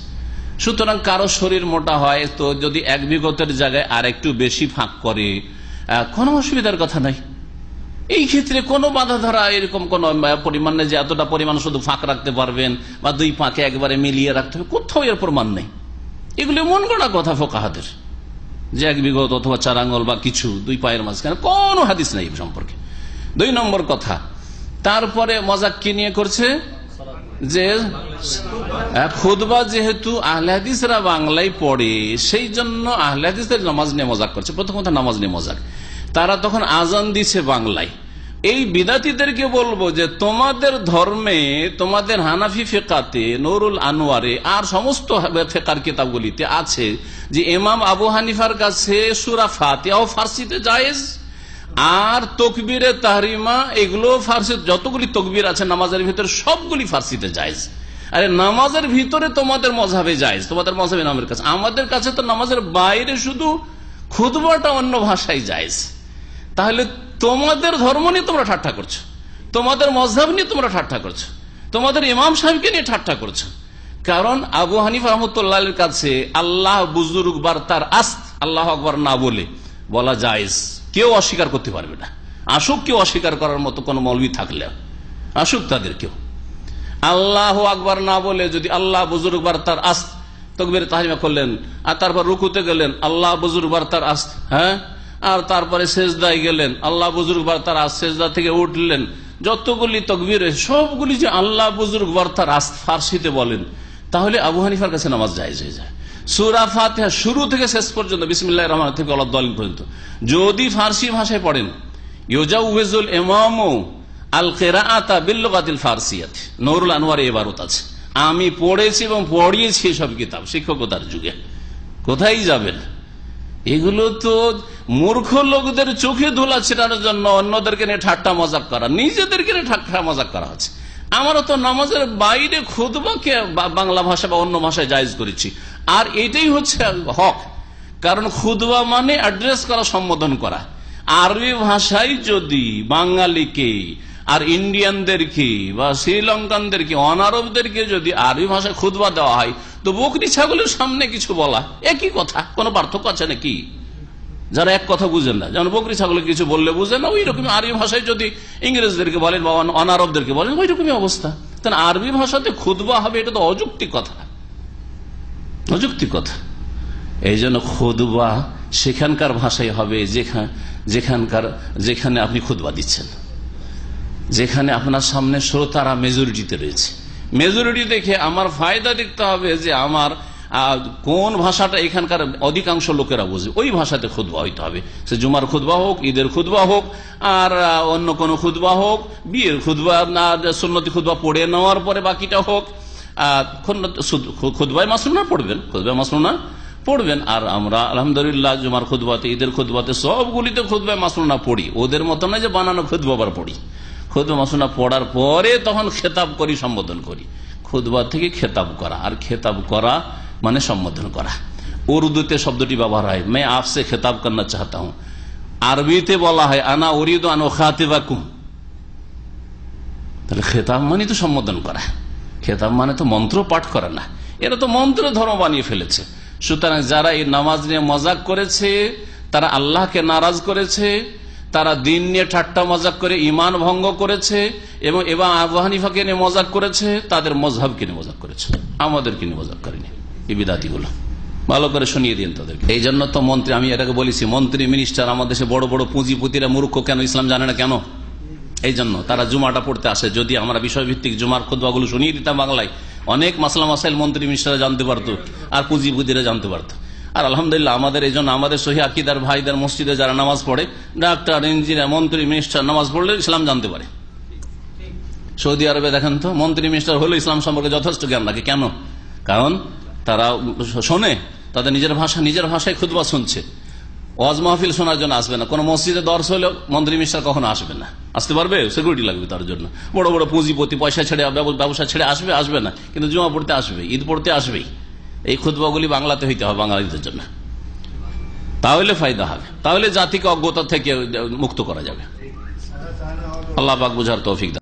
সুতরাং কারো শরীর মোটা হয়, তো যদি 1 বিঘতের জায়গায় আর একটু বেশি ফাঁক করে, কোনো অসুবিধার কথা নাই। এই ক্ষেত্রে কোনো বাধা ধরা এরকম কোন পরিমাণ নেই যে এতটা পরিমাণ শুধু ফাঁক রাখতে পারবেন, বা 2 পাকে একবারে মিলিয়ে রাখতে হবে, কোথাও এর প্রমাণ নেই। এগুলো মন গড়া কথা ফোকাহাদের, যে 1 বিঘত অথবা 4 আঙ্গুল বা কিছু 2 পায়ের মাঝখানে, কোন হাদিস নেই এই সম্পর্কে। 2 নম্বর কথা, তারপরে মজাক কি নিয়ে করছে যে খুতবা যেহেতু আহলে হাদিসরা বাংলায় পড়ে, সেই জন্য আহলে হাদিসদের নামাজ নিয়ে মজাক করছে। প্রথম কথা, নামাজ নিয়ে মজাক। তারা তখন আজান দিছে বাংলায়। এই বিদাতীদেরকে বলবো যে তোমাদের ধর্মে, তোমাদের হানাফি ফিকাতে, নুরুল আনোয়ারে আর সমস্ত ফিকার কিতাবগুলিতে আছে যে ইমাম আবু হানিফার কাছে সূরা ফাতিহাও ফার্সিতে জায়েজ, আর তকবীরে তাহরিমা এগুলো ফার্সি, যতগুলি তকবীর আছে নামাজের ভিতরে সবগুলি ফার্সিতে জায়েজ। আরে নামাজের ভিতরে তোমাদের মযহাবে জায়েজ, তোমাদের মযহাবে ইমামের কাছে। আমাদের কাছে তো নামাজের বাইরে শুধু খুতবাটা অন্য ভাষায় জায়েজ। তাহলে তোমাদের ধর্ম নিয়ে তোমরা ঠাট্টা করছো, তোমাদের মযহাব নিয়ে তোমরা ঠাট্টা করছো, তোমাদের ইমাম সাহেবকে নিয়ে ঠাট্টা করছো। কারণ আবু হানিফা রাহমাতুল্লাহির কাছে আল্লাহ বুজুর্গ বার তার আস্ত, আল্লাহু আকবার না বলে বলা জায়েজ, কেউ অস্বীকার করতে পারবে না। আসুক কেউ অস্বীকার করার মতো কোন মৌলবী থাকলে আসুক, তাদের কেউ আল্লাহু আকবার না বলে যদি আল্লাহ বুজুর্গ বার তার আস্ত তাকবীর তাহরিমা করলেন, আর তারপর রুকুতে গেলেন আল্লাহ বুজুর্গ বার তার আস্ত, হ্যাঁ, আর তারপরে সেজদায় গেলেন আল্লাহ বুজুর্গ বার তার আস্ত, সেজদা থেকে উঠলেন, যতগুলি তাকবীর সবগুলি যে আল্লাহ বুজুর্গ বার তার আস্ত ফার্সিতে বলেন, তাহলে আবু হানিফার কাছে নামাজ জায়েজ হয়ে যায়। সূরা ফাতিহা শুরু থেকে শেষ পর্যন্ত বিসমিল্লাহির রহমানির রহিম থেকে ওয়ালাদ-দাল্লিন পর্যন্ত যদি ফার্সি ভাষায় পড়েন, ইউজাউযুল ইমামু আল কিরাআতা বিল লুগাতিল ফারসিয়াত, নূরুল আনওয়ারে ইবারত আছে। আমি পড়েছি এবং পড়িয়েছি সব কিতাব শিক্ষকতার যুগে। কোথায় যাবেন? এগুলো তো মূর্খ লোকদের চোখে ধুলা ছেটানোর জন্য, অন্যদেরকে নিয়ে ঠাট্টা মজাক করা, নিজেদেরকে নিয়ে ঠাট্টা মজাক করা হচ্ছে। আমারও তো নামাজের বাইরে খুতবাকে বাংলা ভাষা বা অন্য ভাষায় জায়েজ করেছি, আর এটাই হচ্ছে হক। কারণ খুতবা মানে অ্যাড্রেস করা, সম্বোধন করা। আরবি ভাষায় যদি বাঙালিকে আর ইন্ডিয়ানদেরকে বা শ্রীলঙ্কানদেরকে, অনারবদেরকে যদি আরবি ভাষায় খুতবা দেওয়া হয়, তো বকরি ছাগলের সামনে কিছু বলা একই কথা, কোনো পার্থক্য আছে নাকি? যারা এক কথা বুঝেন না, যেমন বকরি ছাগলে কিছু বললে বুঝেন না, ওই রকম আরবি ভাষায় যদি ইংরেজদেরকে বলেন বা অনারবদেরকে বলেন, ওই রকমই অবস্থা। তাহলে আরবি ভাষাতে খুতবা হবে, এটা তো অযৌক্তিক কথা, অযৌক্তিক কথা। এই জন্য খুতবা সেখানকার ভাষায় হবে যেখানে আপনি খুতবা দিচ্ছেন, যেখানে আপনার সামনে শ্রোতারা মেজরিটিতে রয়েছে। মেজরিটি দেখে আমার ফায়দা দেখতে হবে যে আমার কোন ভাষাটা এখানকার অধিকাংশ লোকেরা বুঝে, ওই ভাষাতে খুতবা হইতে হবে। সে জুমার খুতবা হোক, ঈদের খুতবা হোক, আর অন্য কোন খুতবা হোক, বিয়ের খুতবা না, সুন্নতি খুতবা পড়ে নেওয়ার পরে বাকিটা হোক। খুতবায় মাসনুনা পড়বেন, খুতবায় মাসনুনা পড়বেন। আর আমরা আলহামদুলিল্লাহ জুমার খুতবাতে, ঈদের খুতবাতে, সবগুলিতে খুতবায় মাসনুনা পড়ি। ওদের মতো না যে বানানো খুতবা আবার পড়ি। খুতবা মাসনুনা পড়ার পরে তখন খেতাব করি, সম্বোধন করি। খুতবা থেকে খেতাব করা, আর খেতাব করা মানে সম্বোধন করা। উর্দুতে শব্দটি ব্যবহার হয় मैं आपसे খেতাব करना चाहता हूं, আরবিতে বলা হয় আনা উরিদু আন উখাতিবাকুম। তাহলে খেতাব মানে তো সম্বোধন করা, খেতাব মানে তো মন্ত্র পাঠ করা না। এরা তো মন্ত্র ধর্ম বানিয়ে ফেলেছে। সুতরাং যারা এই নামাজ নিয়ে মজাক করেছে, তারা আল্লাহকে নারাজ করেছে, তারা দিন নিয়ে ঠাট্টা মজাক করে ইমান ভঙ্গ করেছে, এবং আবু হানিফাকে নিয়ে মজাক করেছে, তাদের মজহাবকে নিয়ে মজাক করেছে, আমাদেরকে নিয়ে মজাক করেনি। এই বিদাতিগুলো ভালো করে শুনিয়ে দিন তাদেরকে। এই জন্য তো মন্ত্রী, আমি এটাকে বলেছি, মন্ত্রী মিনিস্টার আমাদের দেশে বড় বড় পুঁজিপতিরা মূর্খ কেন? ইসলাম জানে না কেন? এই জন্য তারা জুমাটা পড়তে আসে। যদি আমরা বিষয়ভিত্তিক জুমার খুতবাগুলো শুনিয়ে দিতাম বাংলায়, অনেক মাসলা মাসাইল মন্ত্রী মিনিস্টাররা জানতে পারতো, আর পুঁজিপতিরা জানতে পারতো। আর আলহামদুলিল্লাহ আমাদের এই জন্য আমাদের সহি আকিদার ভাইদের মসজিদে যারা নামাজ পড়ে, ডাক্তার, ইঞ্জিনিয়ার, মন্ত্রী মিনিস্টার নামাজ পড়লে ইসলাম জানতে পারে। সৌদি আরবে দেখেন তো, মন্ত্রী মিনিস্টার হলে ইসলাম সম্পর্কে যথেষ্ট জ্ঞান রাখে। কেন? কারণ তারা শোনে, তাদের নিজের ভাষায় খুতবা শুনছে। ওয়াজ মাহফিল শোনার জন্য আসবে না। কোন মসজিদে দর্শ হলেও মন্ত্রী মিনিস্টার কখনো আসবে না। আসতে পারবে? সিকিউরিটি লাগবে তার জন্য। বড় বড় পুঁজিপতি পয়সা ছেড়ে, ব্যবসা ছেড়ে আসবে না, কিন্তু জুমা পড়তে আসবে, ঈদ পড়তে আসবেই। এই খুতবাগুলি বাংলাতে হইতে হবে বাঙালিদের জন্য, তাহলে ফায়দা হবে, তাহলে জাতিকে অজ্ঞতা থেকে মুক্ত করা যাবে। আল্লাহ পাক বুঝার তৌফিক দান।